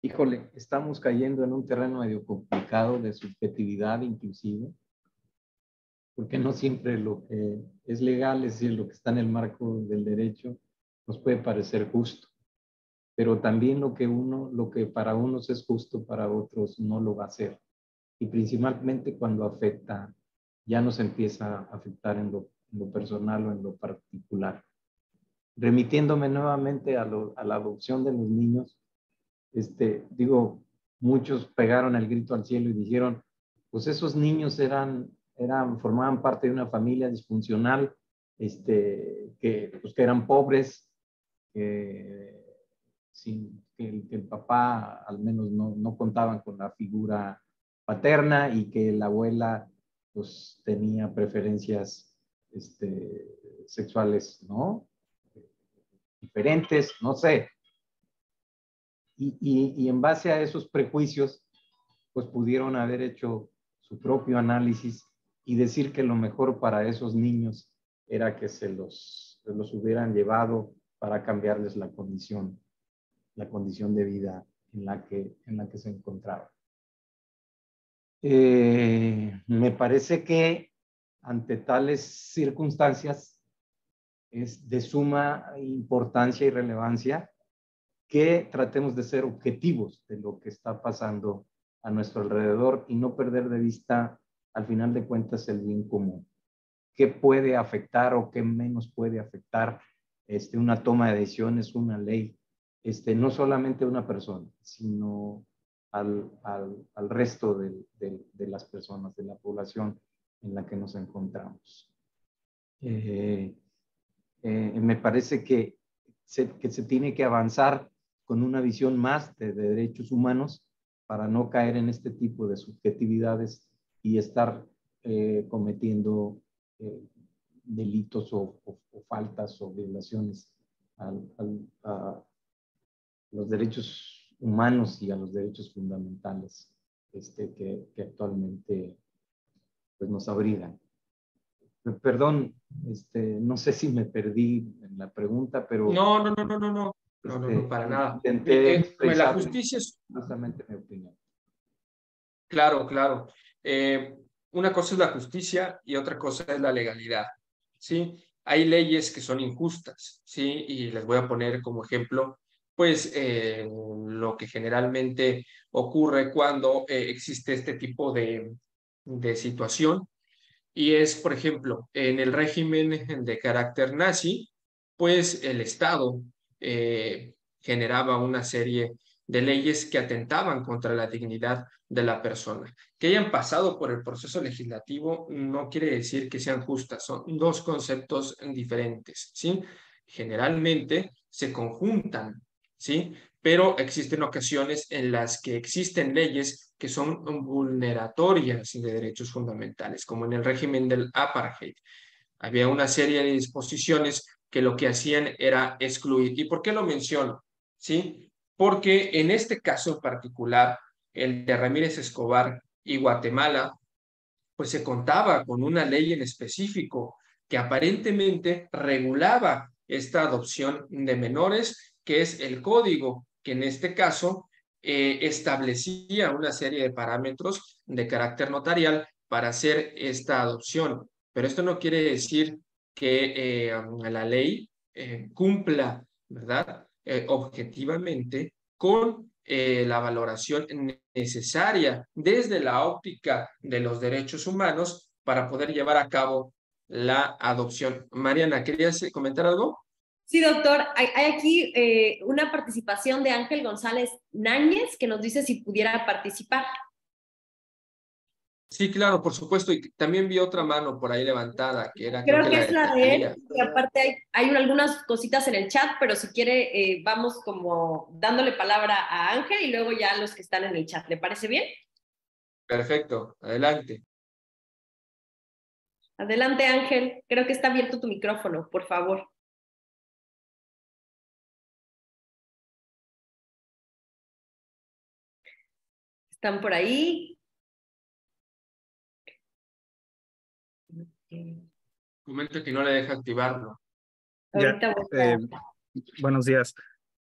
híjole, estamos cayendo en un terreno medio complicado de subjetividad inclusive, porque no siempre lo que es legal, es decir, lo que está en el marco del derecho, nos puede parecer justo. Pero también lo que para unos es justo, para otros no lo va a ser. Y principalmente cuando afecta, ya nos empieza a afectar en lo personal o en lo particular. Remitiéndome nuevamente a la adopción de los niños, digo, muchos pegaron el grito al cielo y dijeron, pues esos niños formaban parte de una familia disfuncional, que eran pobres, que el papá al menos no contaban con la figura paterna y que la abuela pues tenía preferencias sexuales, ¿no? Diferentes, no sé. Y en base a esos prejuicios, pues pudieron haber hecho su propio análisis y decir que lo mejor para esos niños era que se los hubieran llevado para cambiarles la condición de vida en la que se encontraban. Me parece que ante tales circunstancias es de suma importancia y relevancia que tratemos de ser objetivos de lo que está pasando a nuestro alrededor y no perder de vista, al final de cuentas, el bien común. ¿Qué puede afectar o qué menos puede afectar una toma de decisiones, una ley? No solamente a una persona, sino al resto de las personas, de la población en la que nos encontramos. Me parece que se tiene que avanzar con una visión más de derechos humanos para no caer en este tipo de subjetividades y estar cometiendo delitos o faltas o violaciones a los derechos humanos y a los derechos fundamentales que actualmente pues, nos abrigan. Perdón, no sé si me perdí en la pregunta, pero... No, para nada. Intenté La expresar justicia es... justamente mi opinión. Claro. Una cosa es la justicia y otra cosa es la legalidad, ¿sí? Hay leyes que son injustas, ¿sí? Y les voy a poner como ejemplo, pues, lo que generalmente ocurre cuando existe este tipo de situación. Y es, por ejemplo, en el régimen de carácter nazi, pues el Estado generaba una serie de leyes que atentaban contra la dignidad de la persona. Que hayan pasado por el proceso legislativo no quiere decir que sean justas, son dos conceptos diferentes, ¿sí? Generalmente se conjuntan, ¿sí? Pero existen ocasiones en las que existen leyes que son vulneratorias de derechos fundamentales, como en el régimen del apartheid. Había una serie de disposiciones que lo que hacían era excluir. ¿Y por qué lo menciono? ¿Sí? Porque en este caso en particular, el de Ramírez Escobar y Guatemala, pues se contaba con una ley en específico que aparentemente regulaba esta adopción de menores, que es el código, que en este caso establecía una serie de parámetros de carácter notarial para hacer esta adopción. Pero esto no quiere decir que la ley cumpla, ¿verdad? Objetivamente con la valoración necesaria desde la óptica de los derechos humanos para poder llevar a cabo la adopción. Mariana, ¿querías comentar algo? Sí, doctor. Hay aquí una participación de Ángel González Náñez que nos dice si pudiera participar. Sí, claro, por supuesto. Y también vi otra mano por ahí levantada, que era Creo que es la de Lía. él. Y aparte hay algunas cositas en el chat, pero si quiere vamos como dándole palabra a Ángel y luego ya a los que están en el chat. ¿Le parece bien? Perfecto, adelante. Adelante, Ángel. Creo que está abierto tu micrófono, por favor. ¿Están por ahí? Comenta que no le deja activarlo. Ahorita Buenos días.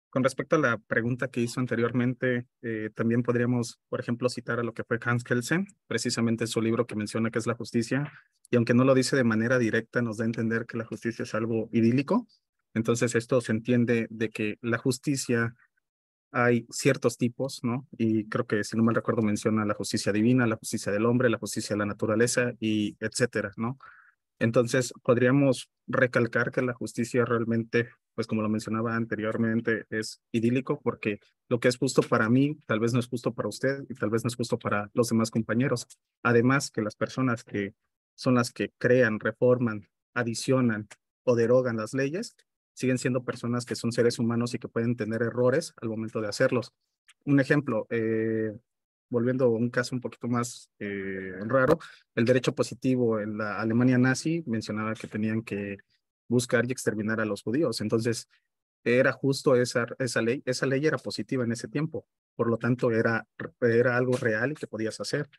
Con respecto a la pregunta que hizo anteriormente, también podríamos, por ejemplo, citar a lo que fue Hans Kelsen, precisamente su libro que menciona que es la justicia, y aunque no lo dice de manera directa, nos da a entender que la justicia es algo idílico. Entonces esto se entiende de que la justicia hay ciertos tipos, ¿no? Y creo que, si no mal recuerdo, menciona la justicia divina, la justicia del hombre, la justicia de la naturaleza, y etcétera, ¿no? Entonces, podríamos recalcar que la justicia realmente, pues como lo mencionaba anteriormente, es idílico porque lo que es justo para mí, tal vez no es justo para usted y tal vez no es justo para los demás compañeros. Además, que las personas que son las que crean, reforman, adicionan o derogan las leyes, siguen siendo personas que son seres humanos y que pueden tener errores al momento de hacerlos. Un ejemplo, volviendo a un caso un poquito más raro, el derecho positivo en la Alemania nazi mencionaba que tenían que buscar y exterminar a los judíos. Entonces, era justo esa ley. Esa ley era positiva en ese tiempo. Por lo tanto, era algo real y que podías hacer.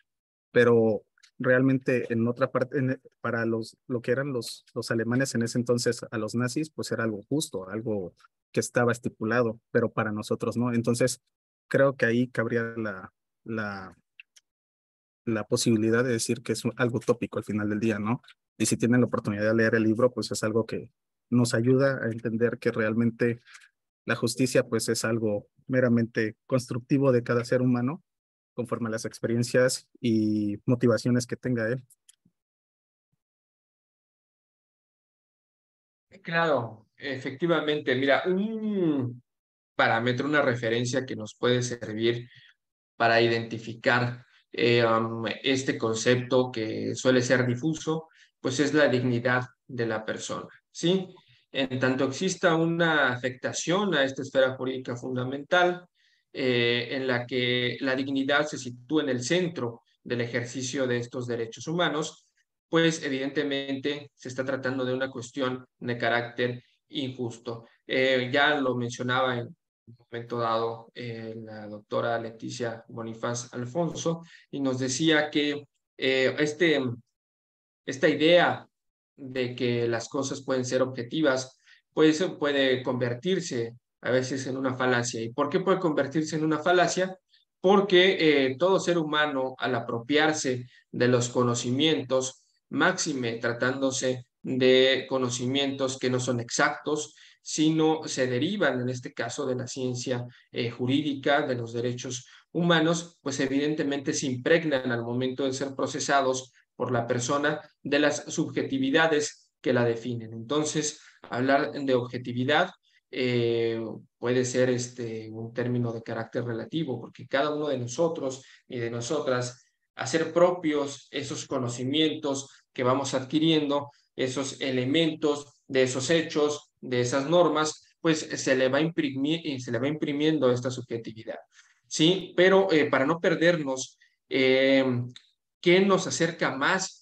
Pero realmente en otra parte, para lo que eran los alemanes en ese entonces, a los nazis, pues era algo justo, algo que estaba estipulado, pero para nosotros no. Entonces, creo que ahí cabría la, la posibilidad de decir que es algo utópico al final del día, ¿no? Y si tienen la oportunidad de leer el libro, pues es algo que nos ayuda a entender que realmente la justicia, pues es algo meramente constructivo de cada ser humano, conforme a las experiencias y motivaciones que tenga él. Claro, efectivamente. Mira, un parámetro, una referencia que nos puede servir para identificar este concepto que suele ser difuso, pues es la dignidad de la persona, ¿sí? En tanto exista una afectación a esta esfera jurídica fundamental, en la que la dignidad se sitúa en el centro del ejercicio de estos derechos humanos, pues evidentemente se está tratando de una cuestión de carácter injusto. Ya lo mencionaba en un momento dado la doctora Leticia Bonifaz Alfonso, y nos decía que esta idea de que las cosas pueden ser objetivas, pues puede convertirse a veces en una falacia. ¿Y por qué puede convertirse en una falacia? Porque todo ser humano, al apropiarse de los conocimientos, máxime tratándose de conocimientos que no son exactos, sino se derivan, en este caso, de la ciencia jurídica, de los derechos humanos, pues evidentemente se impregnan al momento de ser procesados por la persona de las subjetividades que la definen. Entonces, hablar de objetividad puede ser un término de carácter relativo, porque cada uno de nosotros y de nosotras, hacer propios esos conocimientos que vamos adquiriendo, esos elementos de esos hechos, de esas normas, pues se le va imprimiendo esta subjetividad. ¿Sí? Pero para no perdernos, ¿qué nos acerca más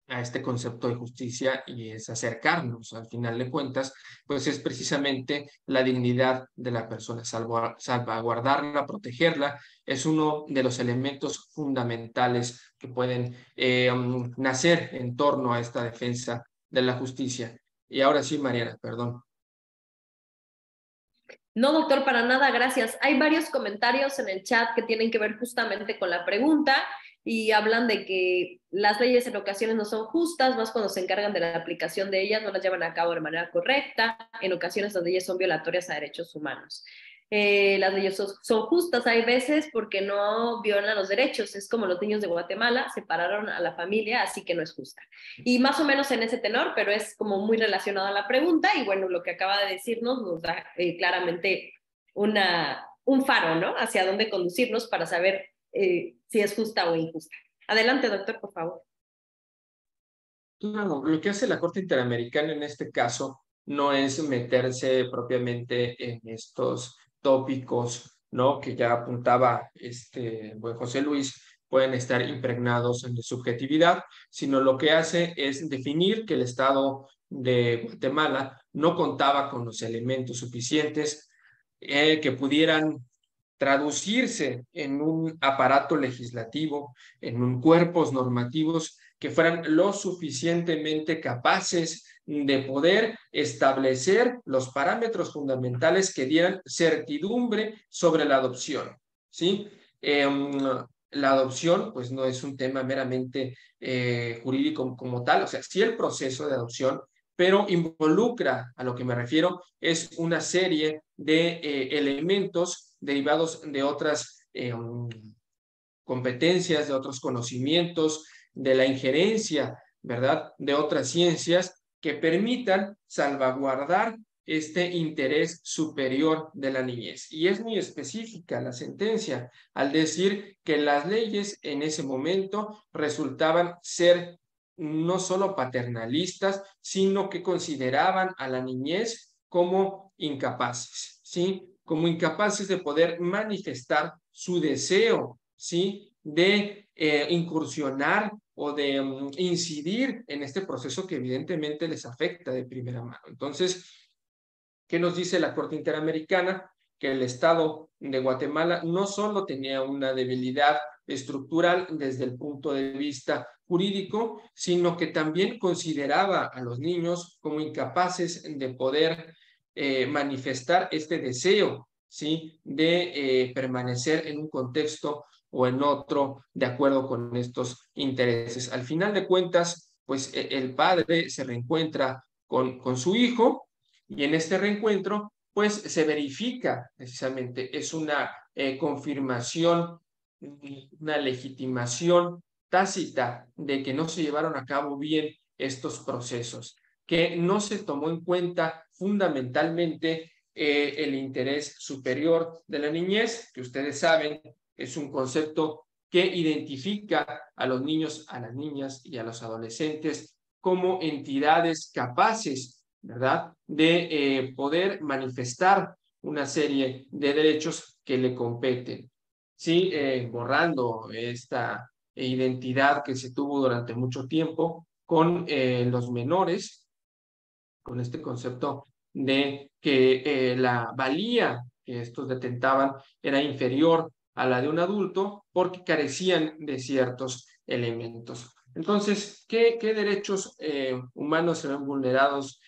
a este concepto de justicia? Y es acercarnos, al final de cuentas, pues es precisamente la dignidad de la persona, salvaguardarla, protegerla, es uno de los elementos fundamentales que pueden nacer en torno a esta defensa de la justicia. Y ahora sí, Mariana, perdón. No, doctor, para nada, gracias. Hay varios comentarios en el chat que tienen que ver justamente con la pregunta y hablan de que las leyes en ocasiones no son justas, más cuando se encargan de la aplicación de ellas, no las llevan a cabo de manera correcta. En ocasiones las leyes son violatorias a derechos humanos. Las leyes son justas, hay veces porque no violan los derechos, es como los niños de Guatemala, separaron a la familia, así que no es justa. Y más o menos en ese tenor, pero es como muy relacionado a la pregunta, y bueno, lo que acaba de decirnos nos da claramente un faro, ¿no? Hacia dónde conducirnos para saber si es justa o injusta. Adelante, doctor, por favor. Claro, lo que hace la Corte Interamericana en este caso no es meterse propiamente en estos tópicos, ¿no? Que ya apuntaba buen José Luis, pueden estar impregnados en la subjetividad, sino lo que hace es definir que el Estado de Guatemala no contaba con los elementos suficientes que pudieran traducirse en un aparato legislativo, en cuerpos normativos que fueran lo suficientemente capaces de poder establecer los parámetros fundamentales que dieran certidumbre sobre la adopción, ¿sí? La adopción, pues, no es un tema meramente jurídico como tal, o sea, sí el proceso de adopción, pero involucra, a lo que me refiero, es una serie de elementos derivados de otras competencias, de otros conocimientos, de la injerencia, ¿verdad?, de otras ciencias que permitan salvaguardar este interés superior de la niñez. Y es muy específica la sentencia al decir que las leyes en ese momento resultaban ser no solo paternalistas, sino que consideraban a la niñez como incapaces, ¿sí? Como incapaces de poder manifestar su deseo, ¿sí?, de incursionar o de incidir en este proceso que evidentemente les afecta de primera mano. Entonces, ¿qué nos dice la Corte Interamericana? que el Estado de Guatemala no solo tenía una debilidad estructural desde el punto de vista jurídico, sino que también consideraba a los niños como incapaces de poder manifestar este deseo, ¿sí?, de permanecer en un contexto o en otro de acuerdo con estos intereses. Al final de cuentas, pues el padre se reencuentra con su hijo y en este reencuentro pues se verifica precisamente, es una confirmación, una legitimación tácita de que no se llevaron a cabo bien estos procesos, que no se tomó en cuenta fundamentalmente el interés superior de la niñez, que ustedes saben es un concepto que identifica a los niños, a las niñas y a los adolescentes como entidades capaces, ¿verdad?, de poder manifestar una serie de derechos que le competen. Sí, borrando esta identidad que se tuvo durante mucho tiempo con los menores, con este concepto de que la valía que estos detentaban era inferior a la de un adulto porque carecían de ciertos elementos. Entonces, ¿qué derechos humanos se ven vulnerados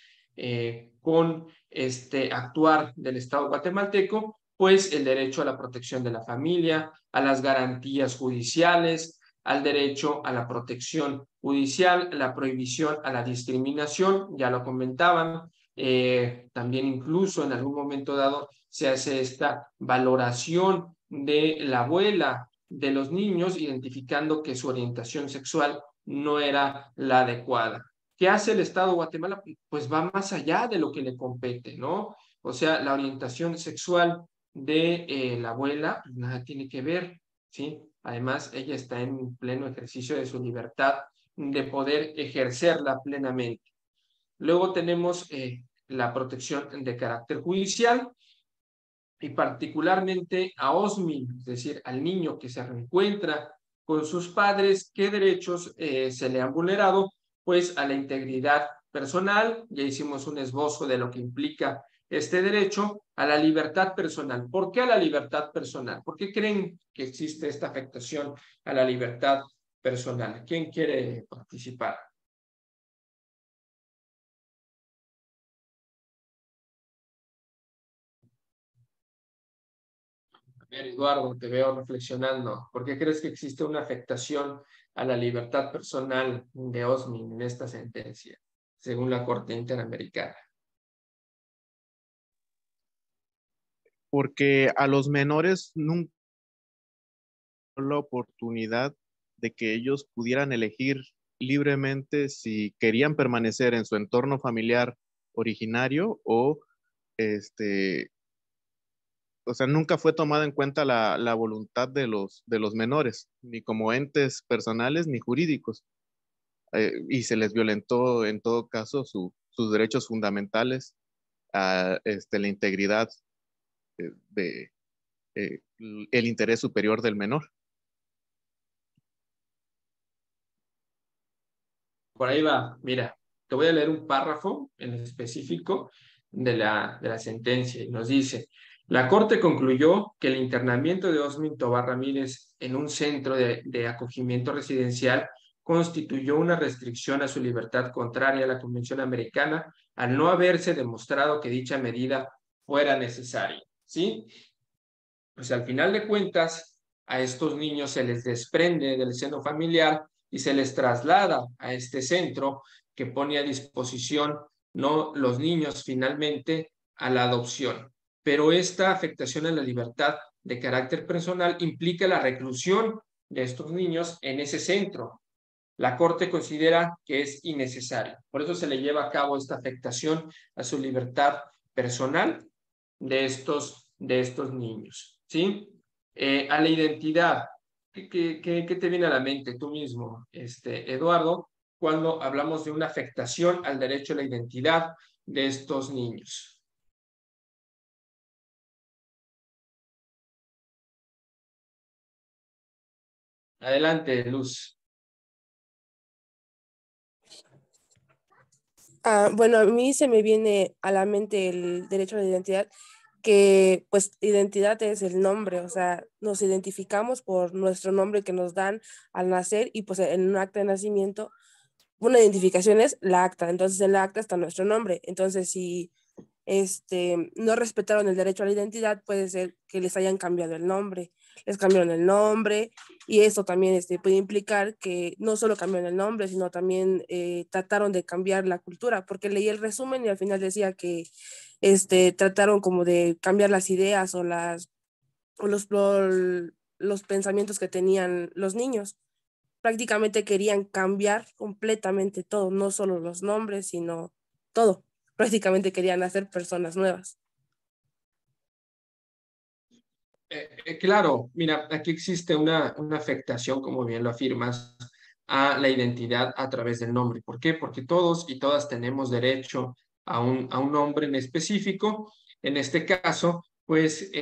con este actuar del Estado guatemalteco? Pues el derecho a la protección de la familia, a las garantías judiciales, al derecho a la protección judicial, la prohibición a la discriminación, ya lo comentaban, también incluso en algún momento dado se hace esta valoración de la abuela de los niños, identificando que su orientación sexual no era la adecuada. ¿Qué hace el Estado de Guatemala? Pues va más allá de lo que le compete, ¿no? O sea, la orientación sexual de la abuela, pues nada tiene que ver, ¿sí? Además, ella está en pleno ejercicio de su libertad de poder ejercerla plenamente. Luego tenemos la protección de carácter judicial y particularmente a Osmin, es decir, al niño que se reencuentra con sus padres, ¿qué derechos se le han vulnerado? Pues a la integridad personal, ya hicimos un esbozo de lo que implica este derecho, a la libertad personal. ¿Por qué a la libertad personal? ¿Por qué creen que existe esta afectación a la libertad personal? ¿Quién quiere participar? Eduardo, te veo reflexionando. ¿Por qué crees que existe una afectación a la libertad personal de Osmin en esta sentencia, según la Corte Interamericana? Porque a los menores nunca la oportunidad de que ellos pudieran elegir libremente si querían permanecer en su entorno familiar originario o o sea, nunca fue tomada en cuenta la voluntad de los menores, ni como entes personales ni jurídicos. Y se les violentó en todo caso sus derechos fundamentales a la integridad de el interés superior del menor. Por ahí va, mira, te voy a leer un párrafo en específico de la sentencia y nos dice: la Corte concluyó que el internamiento de Osmin Tobar Ramírez en un centro de acogimiento residencial constituyó una restricción a su libertad contraria a la Convención Americana al no haberse demostrado que dicha medida fuera necesaria, ¿sí? Pues al final de cuentas, a estos niños se les desprende del seno familiar y se les traslada a este centro que pone a disposición, ¿no?, los niños finalmente a la adopción. Pero esta afectación a la libertad de carácter personal implica la reclusión de estos niños en ese centro. La Corte considera que es innecesario. Por eso se le lleva a cabo esta afectación a su libertad personal de estos niños, ¿sí? A la identidad. ¿Qué te viene a la mente tú mismo, Eduardo, cuando hablamos de una afectación al derecho a la identidad de estos niños? Adelante, Luz. Bueno, a mí se me viene a la mente el derecho a la identidad que pues identidad es el nombre, o sea, nos identificamos por nuestro nombre que nos dan al nacer y pues en un acta de nacimiento, una identificación es la acta, entonces en la acta está nuestro nombre, entonces si no respetaron el derecho a la identidad, puede ser que les hayan cambiado el nombre, les cambiaron el nombre y eso también puede implicar que no solo cambiaron el nombre, sino también trataron de cambiar la cultura, porque leí el resumen y al final decía que trataron como de cambiar las ideas o los pensamientos que tenían los niños. Prácticamente querían cambiar completamente todo, no solo los nombres, sino todo. Prácticamente querían hacer personas nuevas. Claro, mira, aquí existe una afectación, como bien lo afirmas, a la identidad a través del nombre. ¿Por qué? Porque todos y todas tenemos derecho a un nombre en específico. En este caso, pues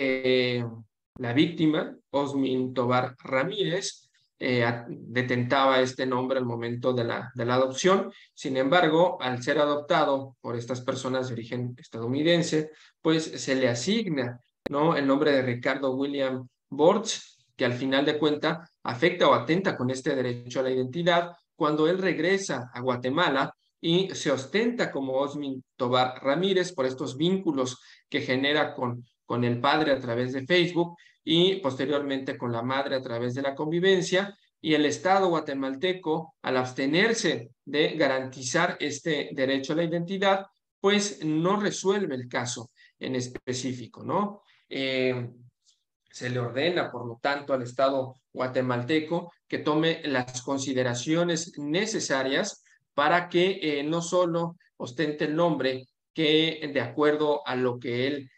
la víctima, Osmin Tobar Ramírez, detentaba este nombre al momento de la adopción. Sin embargo, al ser adoptado por estas personas de origen estadounidense, pues se le asigna, ¿no?, el nombre de Ricardo William Borch, que al final de cuentas afecta o atenta con este derecho a la identidad cuando él regresa a Guatemala y se ostenta como Osmin Tobar Ramírez por estos vínculos que genera con el padre a través de Facebook y posteriormente con la madre a través de la convivencia, y el Estado guatemalteco, al abstenerse de garantizar este derecho a la identidad, pues no resuelve el caso en específico, ¿no? Se le ordena, por lo tanto, al Estado guatemalteco que tome las consideraciones necesarias para que no solo ostente el nombre que de acuerdo a lo que él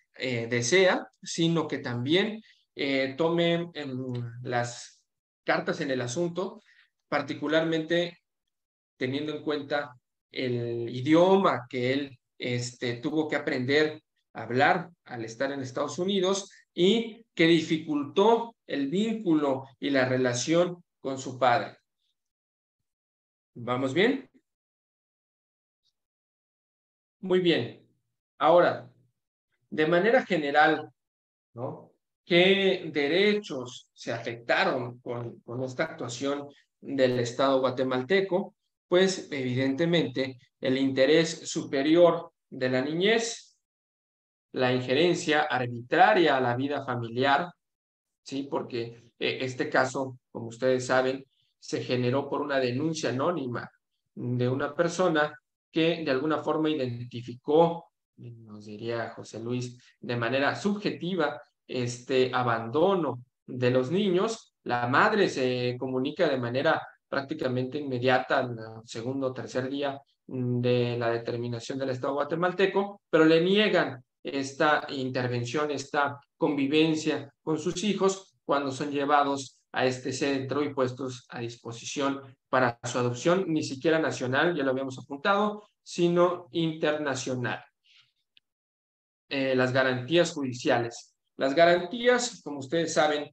desea, sino que también tome las cartas en el asunto, particularmente teniendo en cuenta el idioma que él tuvo que aprender a hablar al estar en Estados Unidos y que dificultó el vínculo y la relación con su padre. ¿Vamos bien? Muy bien. Ahora, de manera general, ¿no?, ¿qué derechos se afectaron con esta actuación del Estado guatemalteco? Pues evidentemente el interés superior de la niñez, la injerencia arbitraria a la vida familiar, ¿sí? Porque este caso, como ustedes saben, se generó por una denuncia anónima de una persona que de alguna forma identificó, nos diría José Luis, de manera subjetiva, este abandono de los niños. La madre se comunica de manera prácticamente inmediata al segundo o tercer día de la determinación del Estado guatemalteco, pero le niegan esta intervención, esta convivencia con sus hijos cuando son llevados a este centro y puestos a disposición para su adopción, ni siquiera nacional, ya lo habíamos apuntado, sino internacional. Las garantías judiciales. Las garantías, como ustedes saben,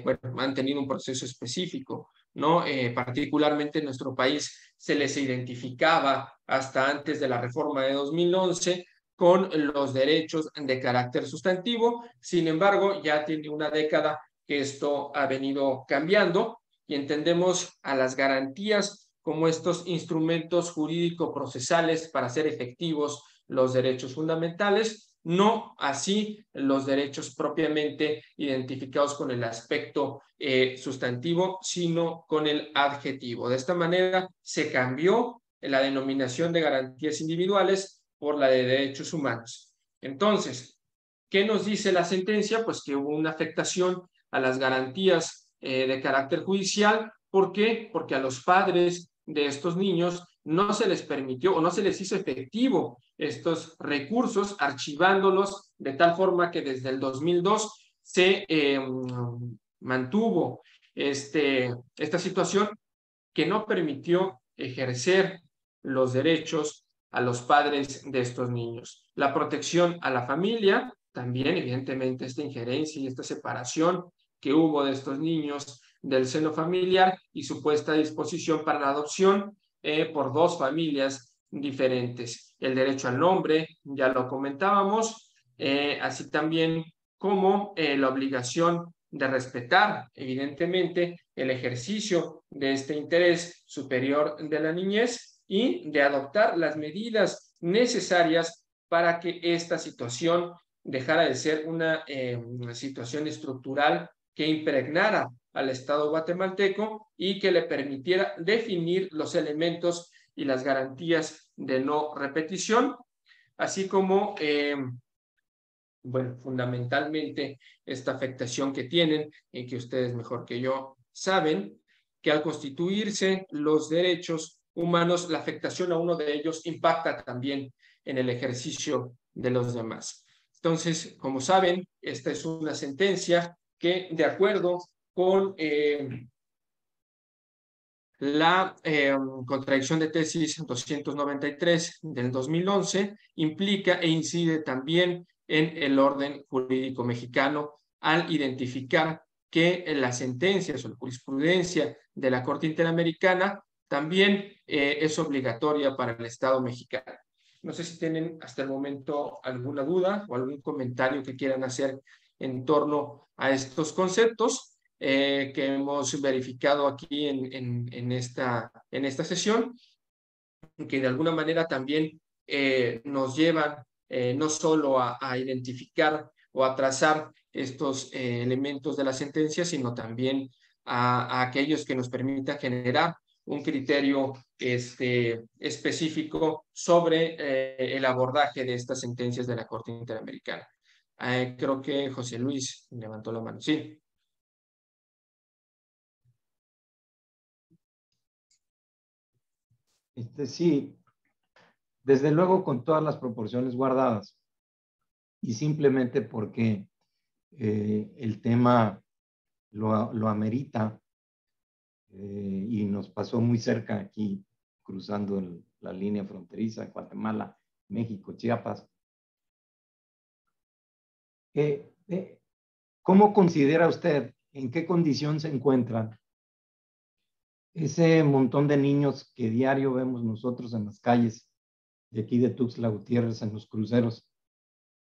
bueno, han tenido un proceso específico, ¿no? Particularmente en nuestro país se les identificaba hasta antes de la reforma de 2011 con los derechos de carácter sustantivo. Sin embargo, ya tiene una década que esto ha venido cambiando y entendemos a las garantías como estos instrumentos jurídico-procesales para hacer efectivos los derechos fundamentales, no así los derechos propiamente identificados con el aspecto sustantivo, sino con el adjetivo. De esta manera se cambió la denominación de garantías individuales por la de derechos humanos. Entonces, ¿qué nos dice la sentencia? Pues que hubo una afectación a las garantías de carácter judicial. ¿Por qué? Porque a los padres de estos niños no se les permitió o no se les hizo efectivo estos recursos, archivándolos de tal forma que desde el 2002 se mantuvo esta situación que no permitió ejercer los derechos a los padres de estos niños. La protección a la familia, también evidentemente esta injerencia y esta separación que hubo de estos niños del seno familiar y su puesta a disposición para la adopción por dos familias diferentes. El derecho al nombre, ya lo comentábamos, así también como la obligación de respetar, evidentemente, el ejercicio de este interés superior de la niñez y de adoptar las medidas necesarias para que esta situación dejara de ser una situación estructural que impregnara al Estado guatemalteco y que le permitiera definir los elementos y las garantías de no repetición, así como bueno, fundamentalmente esta afectación que tienen, y que ustedes mejor que yo saben, que al constituirse los derechos humanos, la afectación a uno de ellos impacta también en el ejercicio de los demás. Entonces, como saben, esta es una sentencia que, de acuerdo con la contradicción de tesis 293 del 2011, implica e incide también en el orden jurídico mexicano al identificar que las sentencias o la jurisprudencia de la Corte Interamericana también es obligatoria para el Estado mexicano. No sé si tienen hasta el momento alguna duda o algún comentario que quieran hacer en torno a estos conceptos que hemos verificado aquí en esta sesión, que de alguna manera también nos llevan no solo a identificar o a trazar estos elementos de la sentencia, sino también a aquellos que nos permitan generar un criterio específico sobre el abordaje de estas sentencias de la Corte Interamericana. Creo que José Luis levantó la mano. Sí. Sí, desde luego con todas las proporciones guardadas y simplemente porque el tema lo amerita y nos pasó muy cerca aquí, cruzando la línea fronteriza, Guatemala, México, Chiapas. ¿Cómo considera usted, en qué condición se encuentran ese montón de niños que diario vemos nosotros en las calles de aquí de Tuxtla Gutiérrez, en los cruceros,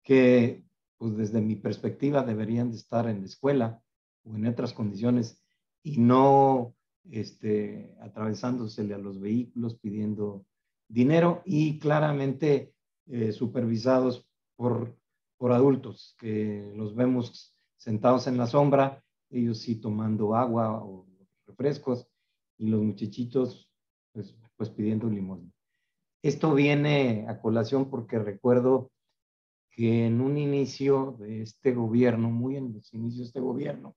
que pues desde mi perspectiva deberían de estar en la escuela o en otras condiciones y no atravesándosele a los vehículos pidiendo dinero y claramente supervisados por adultos que los vemos sentados en la sombra, ellos sí tomando agua o refrescos y los muchachitos pues pidiendo limosna. Esto viene a colación porque recuerdo que en un inicio de este gobierno, muy en los inicios de este gobierno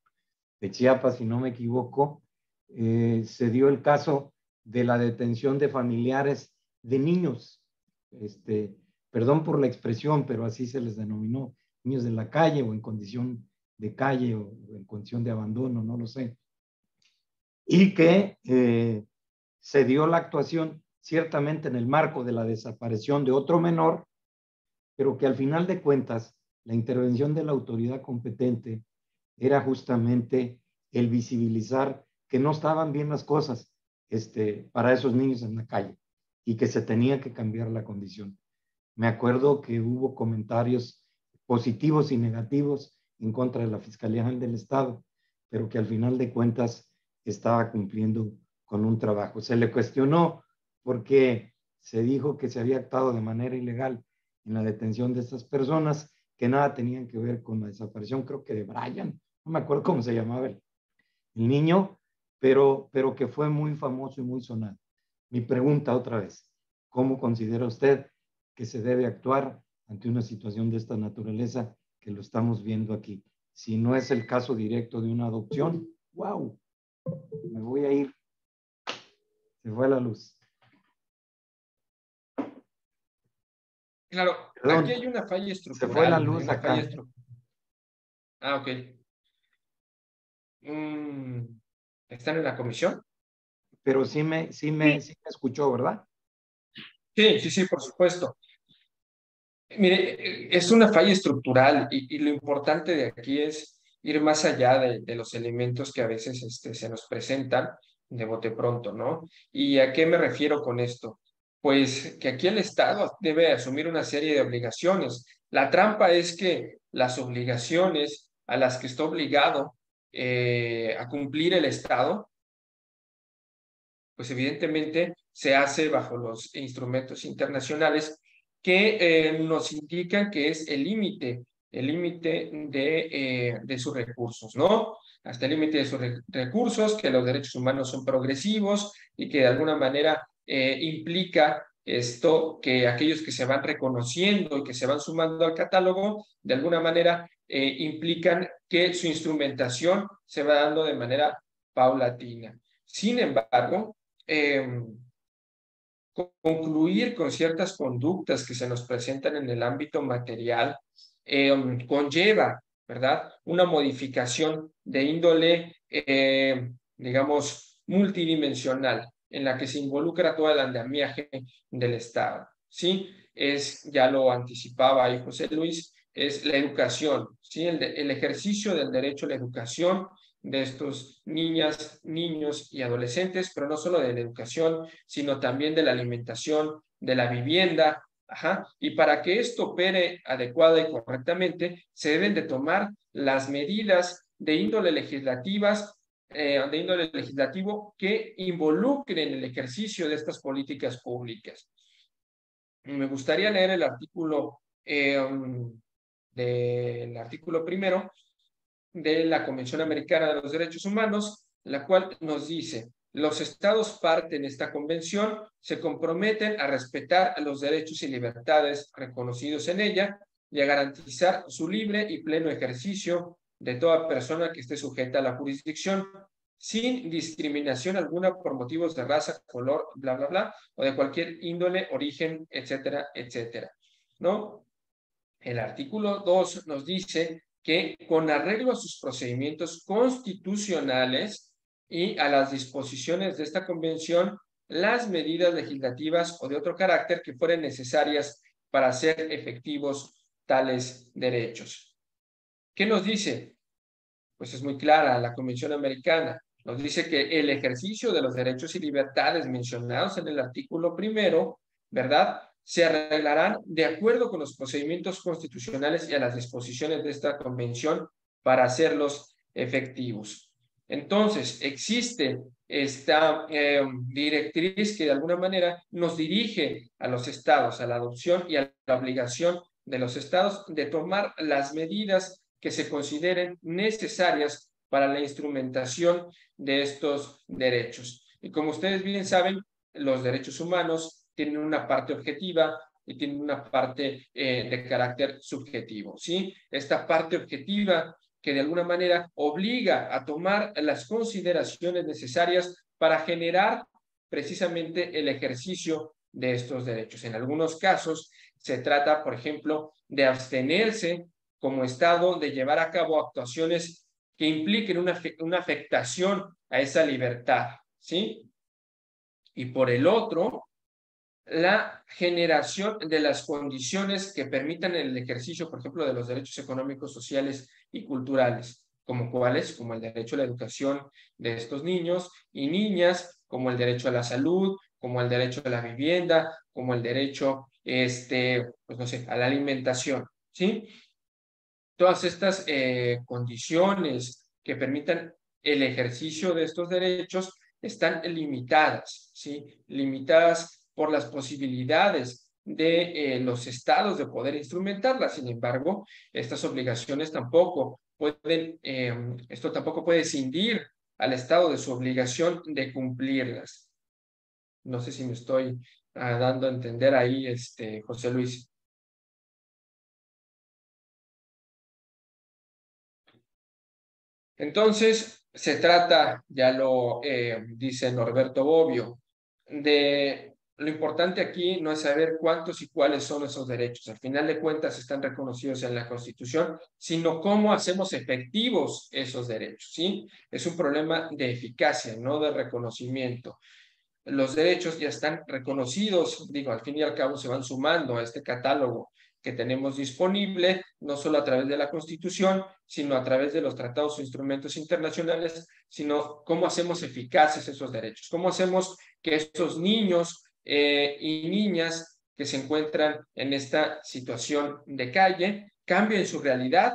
de Chiapas, si no me equivoco, se dio el caso de la detención de familiares de niños, perdón por la expresión, pero así se les denominó, niños de la calle o en condición de calle o en condición de abandono, no lo sé. Y que se dio la actuación ciertamente en el marco de la desaparición de otro menor, pero que al final de cuentas la intervención de la autoridad competente era justamente el visibilizar que no estaban bien las cosas para esos niños en la calle y que se tenía que cambiar la condición. Me acuerdo que hubo comentarios positivos y negativos en contra de la Fiscalía General del Estado, pero que al final de cuentas estaba cumpliendo con un trabajo. Se le cuestionó porque se dijo que se había actuado de manera ilegal en la detención de estas personas que nada tenían que ver con la desaparición, creo que de Brian, no me acuerdo cómo se llamaba el niño, pero que fue muy famoso y muy sonado. Mi pregunta otra vez, ¿cómo considera usted que se debe actuar ante una situación de esta naturaleza que lo estamos viendo aquí? Si no es el caso directo de una adopción, ¡wow! Me voy a ir. Se fue la luz. Claro, perdón, aquí hay una falla estructural. Se fue la luz acá. Ok. ¿Están en la comisión? Pero sí me escuchó, ¿verdad? Sí, por supuesto. Mire, es una falla estructural y lo importante de aquí es ir más allá de los elementos que a veces se nos presentan de bote pronto, ¿no? ¿Y a qué me refiero con esto? Pues que aquí el Estado debe asumir una serie de obligaciones La trampa es que las obligaciones a las que está obligado a cumplir el Estado, pues evidentemente se hace bajo los instrumentos internacionales que nos indican que es el límite de sus recursos, ¿no? Hasta el límite de sus recursos, que los derechos humanos son progresivos y que de alguna manera implica esto que aquellos que se van reconociendo y que se van sumando al catálogo, de alguna manera implican que su instrumentación se va dando de manera paulatina. Sin embargo, concluir con ciertas conductas que se nos presentan en el ámbito material conlleva, ¿verdad?, una modificación de índole, digamos, multidimensional, en la que se involucra todo el andamiaje del Estado, ¿sí? Ya lo anticipaba ahí José Luis, es la educación, ¿sí? El ejercicio del derecho a la educación de estos niñas, niños y adolescentes, pero no solo de la educación, sino también de la alimentación, de la vivienda. Y para que esto opere adecuada y correctamente, se deben de tomar las medidas de índole legislativas, de índole legislativo que involucren el ejercicio de estas políticas públicas. Me gustaría leer el artículo primero de la Convención Americana de los Derechos Humanos, la cual nos dice: los estados parte en esta convención se comprometen a respetar los derechos y libertades reconocidos en ella y a garantizar su libre y pleno ejercicio de toda persona que esté sujeta a la jurisdicción, sin discriminación alguna por motivos de raza, color, bla, bla, bla, o de cualquier índole, origen, etcétera, etcétera, ¿no? El artículo 2 nos dice que con arreglo a sus procedimientos constitucionales y a las disposiciones de esta convención, las medidas legislativas o de otro carácter que fueran necesarias para hacer efectivos tales derechos. ¿Qué nos dice? Pues es muy clara la Convención Americana. Nos dice que el ejercicio de los derechos y libertades mencionados en el artículo primero, ¿verdad?, se arreglarán de acuerdo con los procedimientos constitucionales y a las disposiciones de esta convención para hacerlos efectivos. Entonces, existe esta directriz que de alguna manera nos dirige a los estados, a la adopción y a la obligación de los estados de tomar las medidas que se consideren necesarias para la instrumentación de estos derechos. Y como ustedes bien saben, los derechos humanos tienen una parte objetiva y tienen una parte de carácter subjetivo, ¿sí? Esta parte objetiva que de alguna manera obliga a tomar las consideraciones necesarias para generar precisamente el ejercicio de estos derechos. En algunos casos se trata, por ejemplo, de abstenerse como Estado de llevar a cabo actuaciones que impliquen una afectación a esa libertad, ¿sí? Y por el otro, la generación de las condiciones que permitan el ejercicio, por ejemplo, de los derechos económicos, sociales y culturales, como cuáles, como el derecho a la educación de estos niños y niñas, como el derecho a la salud, como el derecho a la vivienda, como el derecho, pues no sé, a la alimentación, ¿sí? Todas estas condiciones que permitan el ejercicio de estos derechos están limitadas, ¿sí? Limitadas por las posibilidades de los estados de poder instrumentarlas. Sin embargo, estas obligaciones tampoco pueden, esto tampoco puede escindir al Estado de su obligación de cumplirlas. No sé si me estoy dando a entender ahí, José Luis. Entonces, se trata, ya lo dice Norberto Bobbio, de lo importante aquí no es saber cuántos y cuáles son esos derechos. Al final de cuentas están reconocidos en la Constitución, sino cómo hacemos efectivos esos derechos, ¿sí? Es un problema de eficacia, no de reconocimiento. Los derechos ya están reconocidos, digo, al fin y al cabo se van sumando a este catálogo que tenemos disponible, no solo a través de la Constitución, sino a través de los tratados o instrumentos internacionales, sino cómo hacemos eficaces esos derechos, cómo hacemos que estos niños y niñas que se encuentran en esta situación de calle, cambien su realidad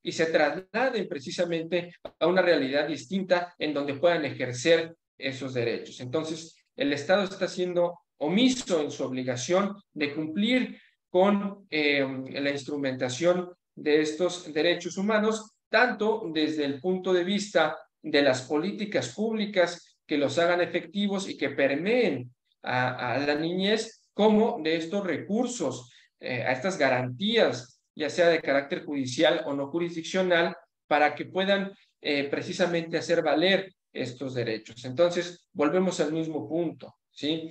y se trasladen precisamente a una realidad distinta en donde puedan ejercer esos derechos. Entonces, el Estado está siendo omiso en su obligación de cumplir con la instrumentación de estos derechos humanos, tanto desde el punto de vista de las políticas públicas que los hagan efectivos y que permeen a la niñez, como de estos recursos, a estas garantías, ya sea de carácter judicial o no jurisdiccional, para que puedan precisamente hacer valer estos derechos. Entonces, volvemos al mismo punto, ¿sí?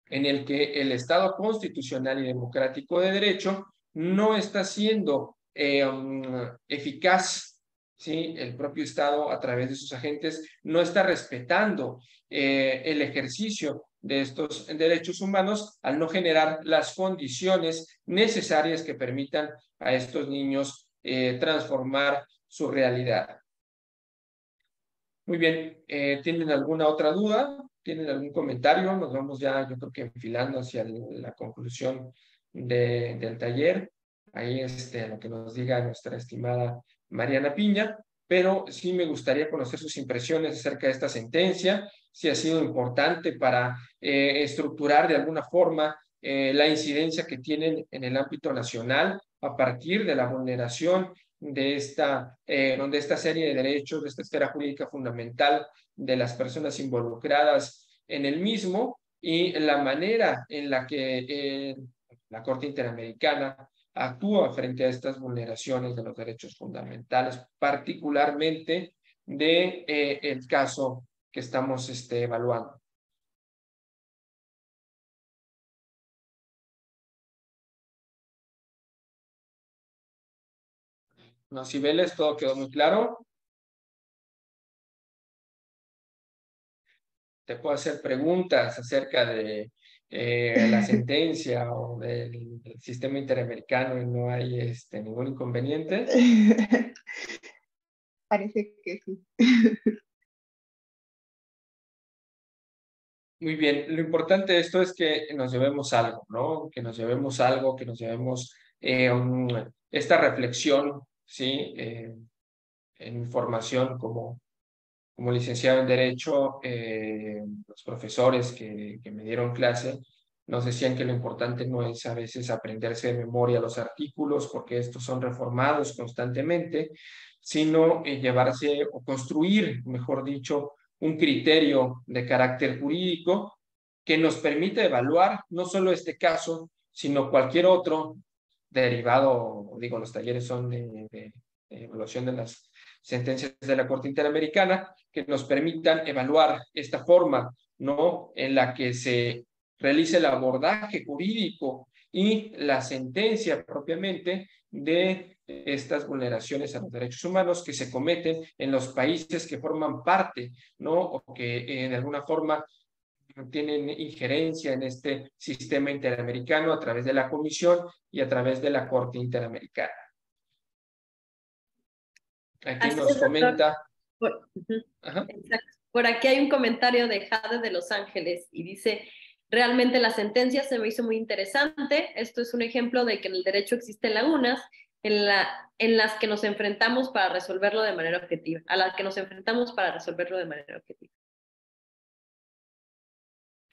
En el que el Estado constitucional y democrático de derecho no está siendo eficaz, ¿sí? El propio Estado, a través de sus agentes, no está respetando el ejercicio de estos derechos humanos al no generar las condiciones necesarias que permitan a estos niños transformar su realidad. Muy bien, ¿tienen alguna otra duda? ¿Tienen algún comentario? Nos vamos ya, yo creo que enfilando hacia la conclusión del taller. Ahí lo que nos diga nuestra estimada Mariana Piña, pero sí me gustaría conocer sus impresiones acerca de esta sentencia, si ha sido importante para estructurar de alguna forma la incidencia que tienen en el ámbito nacional a partir de la vulneración de esta serie de derechos, de esta esfera jurídica fundamental de las personas involucradas en el mismo, y la manera en la que la Corte Interamericana actúa frente a estas vulneraciones de los derechos fundamentales, particularmente el caso que estamos evaluando. No, Cibeles, todo quedó muy claro. Te puedo hacer preguntas acerca de la sentencia o del sistema interamericano y no hay ningún inconveniente. Parece que sí. Muy bien, lo importante de esto es que nos llevemos algo, ¿no? Que nos llevemos algo, que nos llevemos esta reflexión, ¿sí? En mi formación como licenciado en Derecho, los profesores que me dieron clase nos decían que lo importante no es a veces aprenderse de memoria los artículos, porque estos son reformados constantemente, sino llevarse o construir, mejor dicho, un criterio de carácter jurídico que nos permita evaluar no solo este caso, sino cualquier otro derivado. Digo, los talleres son de evaluación de las sentencias de la Corte Interamericana, que nos permitan evaluar esta forma, ¿no?, en la que se realice el abordaje jurídico y la sentencia propiamente de estas vulneraciones a los derechos humanos que se cometen en los países que forman parte, ¿no?, o que de alguna forma tienen injerencia en este sistema interamericano a través de la Comisión y a través de la Corte Interamericana. Aquí Así nos es, comenta. Exacto. Por aquí hay un comentario de Jade de Los Ángeles y dice: realmente la sentencia se me hizo muy interesante. Esto es un ejemplo de que en el derecho existen lagunas en las que nos enfrentamos para resolverlo de manera objetiva, a las que nos enfrentamos para resolverlo de manera objetiva.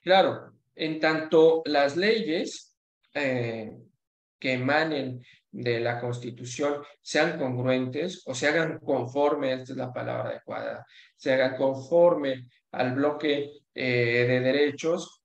Claro, en tanto las leyes que emanen de la Constitución sean congruentes o se hagan conforme, esta es la palabra adecuada, se hagan conforme al bloque de derechos,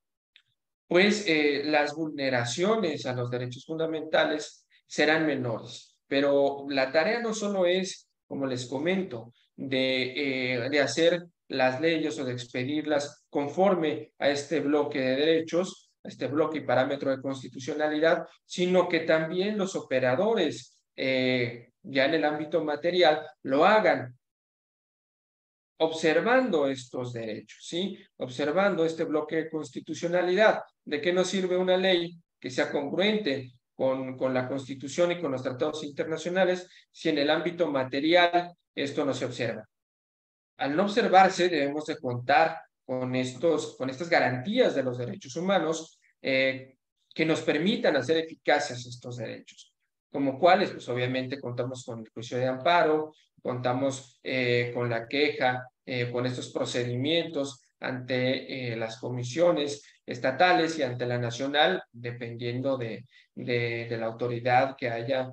pues las vulneraciones a los derechos fundamentales serán menores. Pero la tarea no solo es, como les comento, de hacer las leyes o de expedirlas conforme a este bloque de derechos, a este bloque y parámetro de constitucionalidad, sino que también los operadores ya en el ámbito material lo hagan observando estos derechos, ¿sí? Observando este bloque de constitucionalidad. ¿De qué nos sirve una ley que sea congruente con la Constitución y con los tratados internacionales si en el ámbito material esto no se observa? Al no observarse, debemos de contar con estas garantías de los derechos humanos que nos permitan hacer eficaces estos derechos. ¿Como cuáles? Pues obviamente contamos con el juicio de amparo, contamos con la queja, con estos procedimientos ante las comisiones estatales y ante la nacional, dependiendo de la autoridad que haya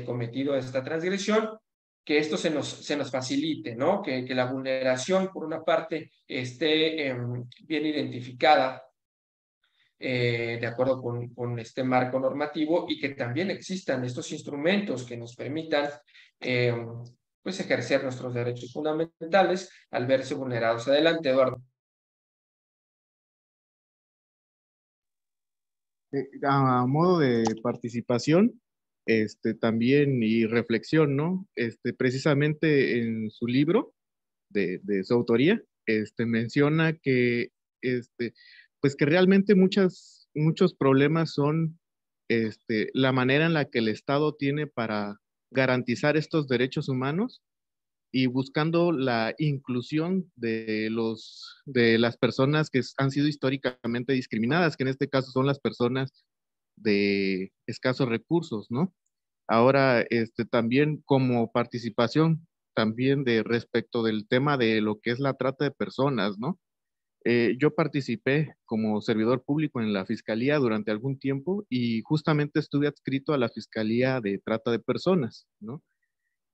cometido esta transgresión, que esto se nos facilite, ¿no? Que la vulneración, por una parte, esté bien identificada de acuerdo con este marco normativo, y que también existan estos instrumentos que nos permitan pues ejercer nuestros derechos fundamentales al verse vulnerados. Adelante, Eduardo. A modo de participación, también y reflexión, ¿no? Precisamente en su libro de su autoría, menciona que, pues que realmente muchos problemas son, la manera en la que el Estado tiene para garantizar estos derechos humanos y buscando la inclusión de las personas que han sido históricamente discriminadas, que en este caso son las personas de escasos recursos, ¿no? Ahora, también como participación, también de respecto del tema de lo que es la trata de personas, ¿no? Yo participé como servidor público en la Fiscalía durante algún tiempo y justamente estuve adscrito a la Fiscalía de Trata de Personas, ¿no?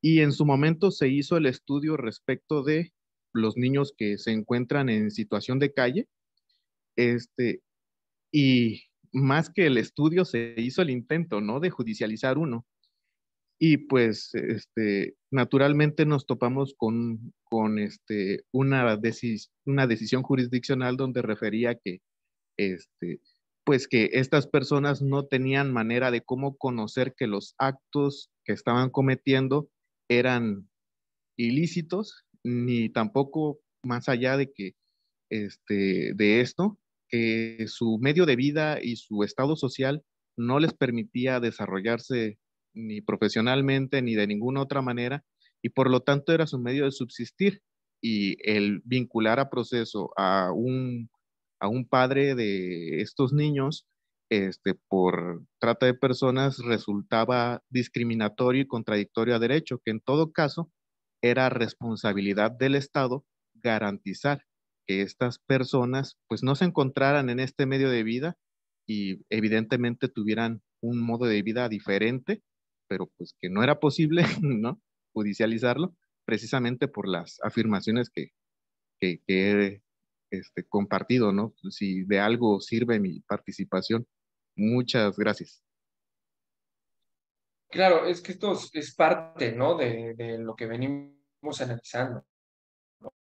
Y en su momento se hizo el estudio respecto de los niños que se encuentran en situación de calle, y más que el estudio se hizo el intento, ¿no? De judicializar uno. Y pues, naturalmente nos topamos con una decisión jurisdiccional donde refería que, pues que estas personas no tenían manera de cómo conocer que los actos que estaban cometiendo eran ilícitos, ni tampoco más allá de que, de esto, que su medio de vida y su estado social no les permitía desarrollarse ni profesionalmente ni de ninguna otra manera, y por lo tanto era su medio de subsistir, y el vincular a proceso a un padre de estos niños por trata de personas resultaba discriminatorio y contradictorio a derecho, que en todo caso era responsabilidad del Estado garantizar que estas personas pues no se encontraran en este medio de vida y evidentemente tuvieran un modo de vida diferente, pero pues que no era posible, ¿no? Judicializarlo, precisamente por las afirmaciones que he compartido, ¿no? Si de algo sirve mi participación, muchas gracias. Claro, es que esto es parte, ¿no? de lo que venimos analizando, ¿no?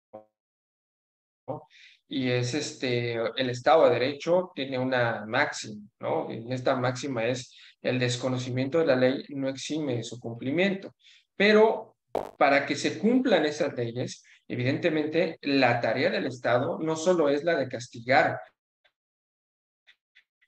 Y es el Estado de Derecho tiene una máxima, ¿no? Y esta máxima es: el desconocimiento de la ley no exime de su cumplimiento. Pero para que se cumplan esas leyes, evidentemente la tarea del Estado no solo es la de castigar,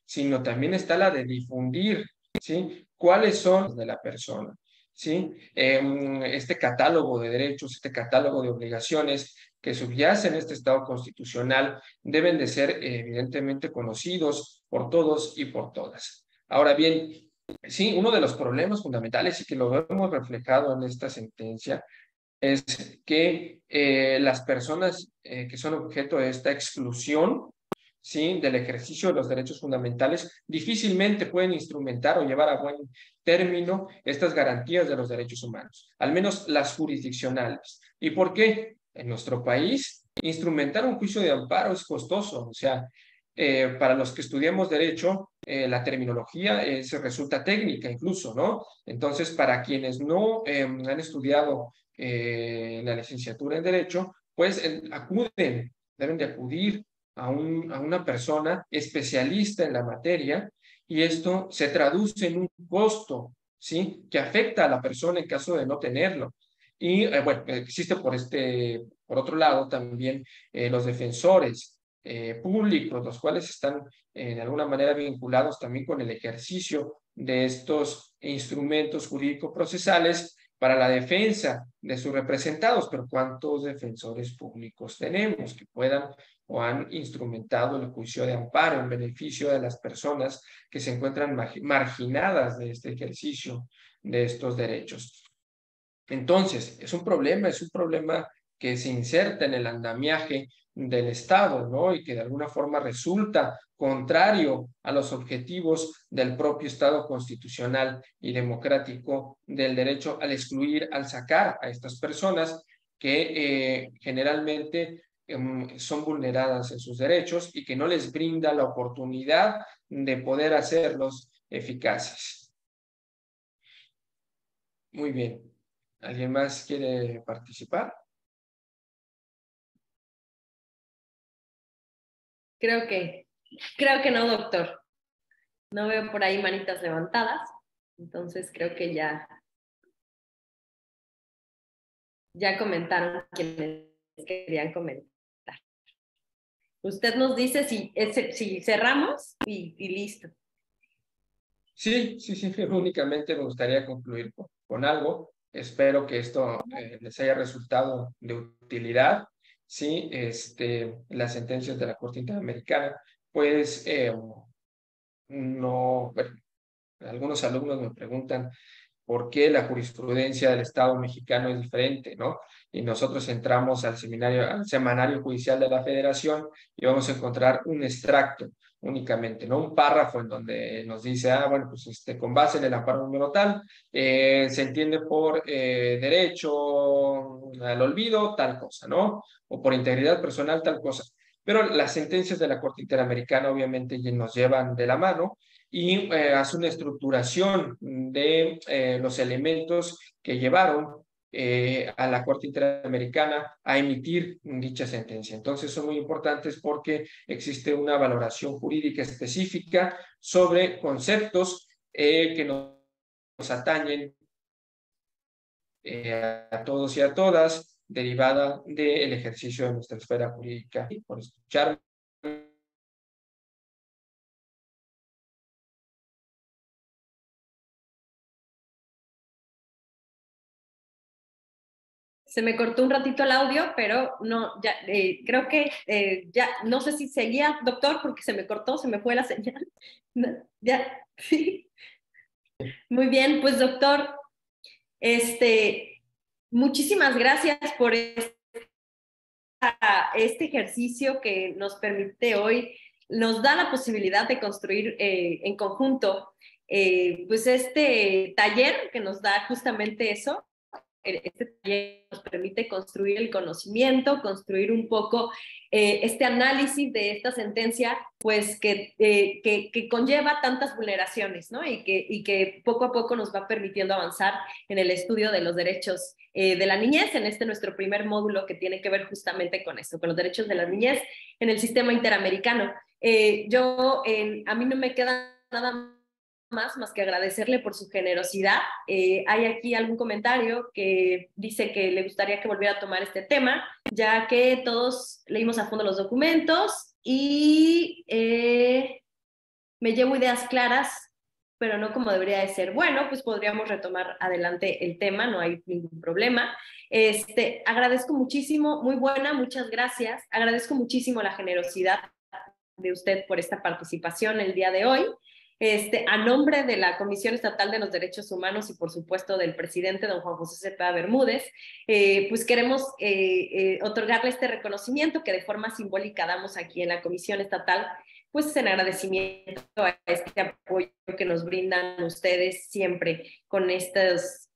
sino también está la de difundir, ¿sí? ¿Cuáles son los de la persona? ¿Sí? Este catálogo de derechos, este catálogo de obligaciones que subyacen este Estado constitucional deben de ser evidentemente conocidos por todos y por todas. Ahora bien, sí, uno de los problemas fundamentales, y que lo vemos reflejado en esta sentencia, es que las personas que son objeto de esta exclusión, ¿sí?, del ejercicio de los derechos fundamentales, difícilmente pueden instrumentar o llevar a buen término estas garantías de los derechos humanos, al menos las jurisdiccionales. ¿Y por qué? En nuestro país, instrumentar un juicio de amparo es costoso. O sea, para los que estudiamos derecho, la terminología resulta técnica incluso, ¿no? Entonces, para quienes no han estudiado la licenciatura en derecho, pues deben de acudir a una persona especialista en la materia, y esto se traduce en un costo, ¿sí?, que afecta a la persona en caso de no tenerlo. Y bueno, existe por otro lado también los defensores públicos, los cuales están de alguna manera vinculados también con el ejercicio de estos instrumentos jurídico-procesales, para la defensa de sus representados, pero ¿cuántos defensores públicos tenemos que puedan o han instrumentado el juicio de amparo en beneficio de las personas que se encuentran marginadas de este ejercicio de estos derechos? Entonces, es un problema que se inserta en el andamiaje del Estado, ¿no? Y que de alguna forma resulta contrario a los objetivos del propio Estado constitucional y democrático del derecho al excluir, al sacar a estas personas que generalmente son vulneradas en sus derechos y que no les brinda la oportunidad de poder hacerlos eficaces. Muy bien. ¿Alguien más quiere participar? Creo que no, doctor. No veo por ahí manitas levantadas. Entonces creo que ya comentaron quienes querían comentar. Usted nos dice si cerramos y listo. Sí, únicamente me gustaría concluir con algo. Espero que esto les haya resultado de utilidad. Sí, las sentencias de la Corte Interamericana, pues no, bueno, algunos alumnos me preguntan por qué la jurisprudencia del Estado mexicano es diferente, ¿no? Y nosotros entramos al semanario judicial de la Federación y vamos a encontrar un extracto únicamente, ¿no? Un párrafo en donde nos dice, bueno, pues con base en el amparo número tal, se entiende por derecho al olvido tal cosa, ¿no? O por integridad personal tal cosa. Pero las sentencias de la Corte Interamericana obviamente nos llevan de la mano y hace una estructuración de los elementos que llevaron a la Corte Interamericana a emitir dicha sentencia. Entonces son muy importantes porque existe una valoración jurídica específica sobre conceptos que nos atañen a todos y a todas, derivada del ejercicio de nuestra esfera jurídica. Y por escucharme. Se me cortó un ratito el audio, pero no, ya, creo que ya, no sé si seguía, doctor, porque se me cortó, se me fue la señal. No, ya, sí. Muy bien, pues doctor, muchísimas gracias por este ejercicio que nos permite hoy, nos da la posibilidad de construir en conjunto, pues este taller que nos da justamente eso. Este taller nos permite construir el conocimiento, construir un poco este análisis de esta sentencia, pues que conlleva tantas vulneraciones, ¿no? Y que poco a poco nos va permitiendo avanzar en el estudio de los derechos de la niñez, en nuestro primer módulo que tiene que ver justamente con esto, con los derechos de la niñez en el sistema interamericano. A mí no me queda nada más que agradecerle por su generosidad. Hay aquí algún comentario que dice que le gustaría que volviera a tomar este tema, ya que todos leímos a fondo los documentos y me llevo ideas claras, pero no como debería de ser. Bueno, pues podríamos retomar adelante el tema, no hay ningún problema. Agradezco muchísimo, muy buena, muchas gracias. Agradezco muchísimo la generosidad de usted por esta participación el día de hoy. A nombre de la Comisión Estatal de los Derechos Humanos y por supuesto del presidente don Juan José Cepeda Bermúdez, pues queremos otorgarle este reconocimiento que de forma simbólica damos aquí en la Comisión Estatal, pues en agradecimiento a este apoyo que nos brindan ustedes siempre con estas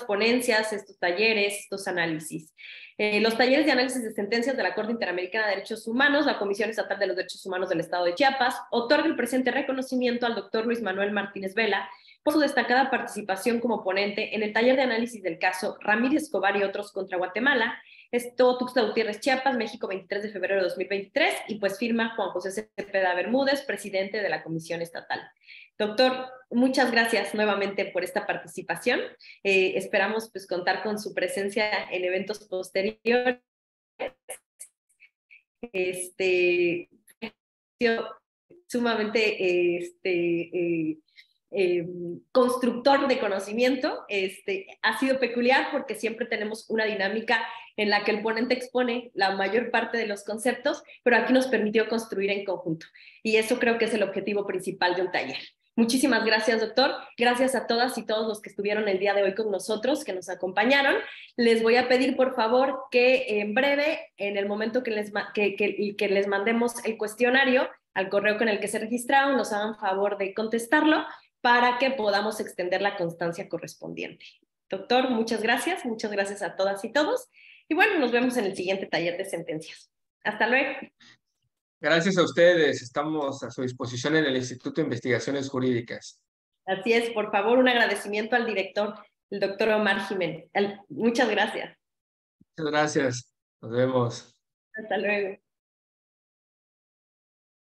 ponencias, estos talleres, estos análisis. Los talleres de análisis de sentencias de la Corte Interamericana de Derechos Humanos, la Comisión Estatal de los Derechos Humanos del Estado de Chiapas, otorga el presente reconocimiento al doctor Luis Manuel Martínez Vela por su destacada participación como ponente en el taller de análisis del caso Ramírez Escobar y otros contra Guatemala, Tuxtla Gutiérrez, Chiapas, México, 23 de febrero de 2023, y pues firma Juan José Cepeda Bermúdez, presidente de la Comisión Estatal. Doctor, muchas gracias nuevamente por esta participación. Esperamos pues contar con su presencia en eventos posteriores. Sumamente constructor de conocimiento. Ha sido peculiar porque siempre tenemos una dinámica en la que el ponente expone la mayor parte de los conceptos, pero aquí nos permitió construir en conjunto. Y eso creo que es el objetivo principal de un taller. Muchísimas gracias, doctor. Gracias a todas y todos los que estuvieron el día de hoy con nosotros, que nos acompañaron. Les voy a pedir, por favor, que en breve, en el momento que les mandemos el cuestionario al correo con el que se registraron, nos hagan favor de contestarlo para que podamos extender la constancia correspondiente. Doctor, muchas gracias a todas y todos. Y bueno, nos vemos en el siguiente taller de sentencias. Hasta luego. Gracias a ustedes. Estamos a su disposición en el Instituto de Investigaciones Jurídicas. Así es, por favor, un agradecimiento al director, el doctor Omar Jiménez. Muchas gracias. Muchas gracias. Nos vemos. Hasta luego.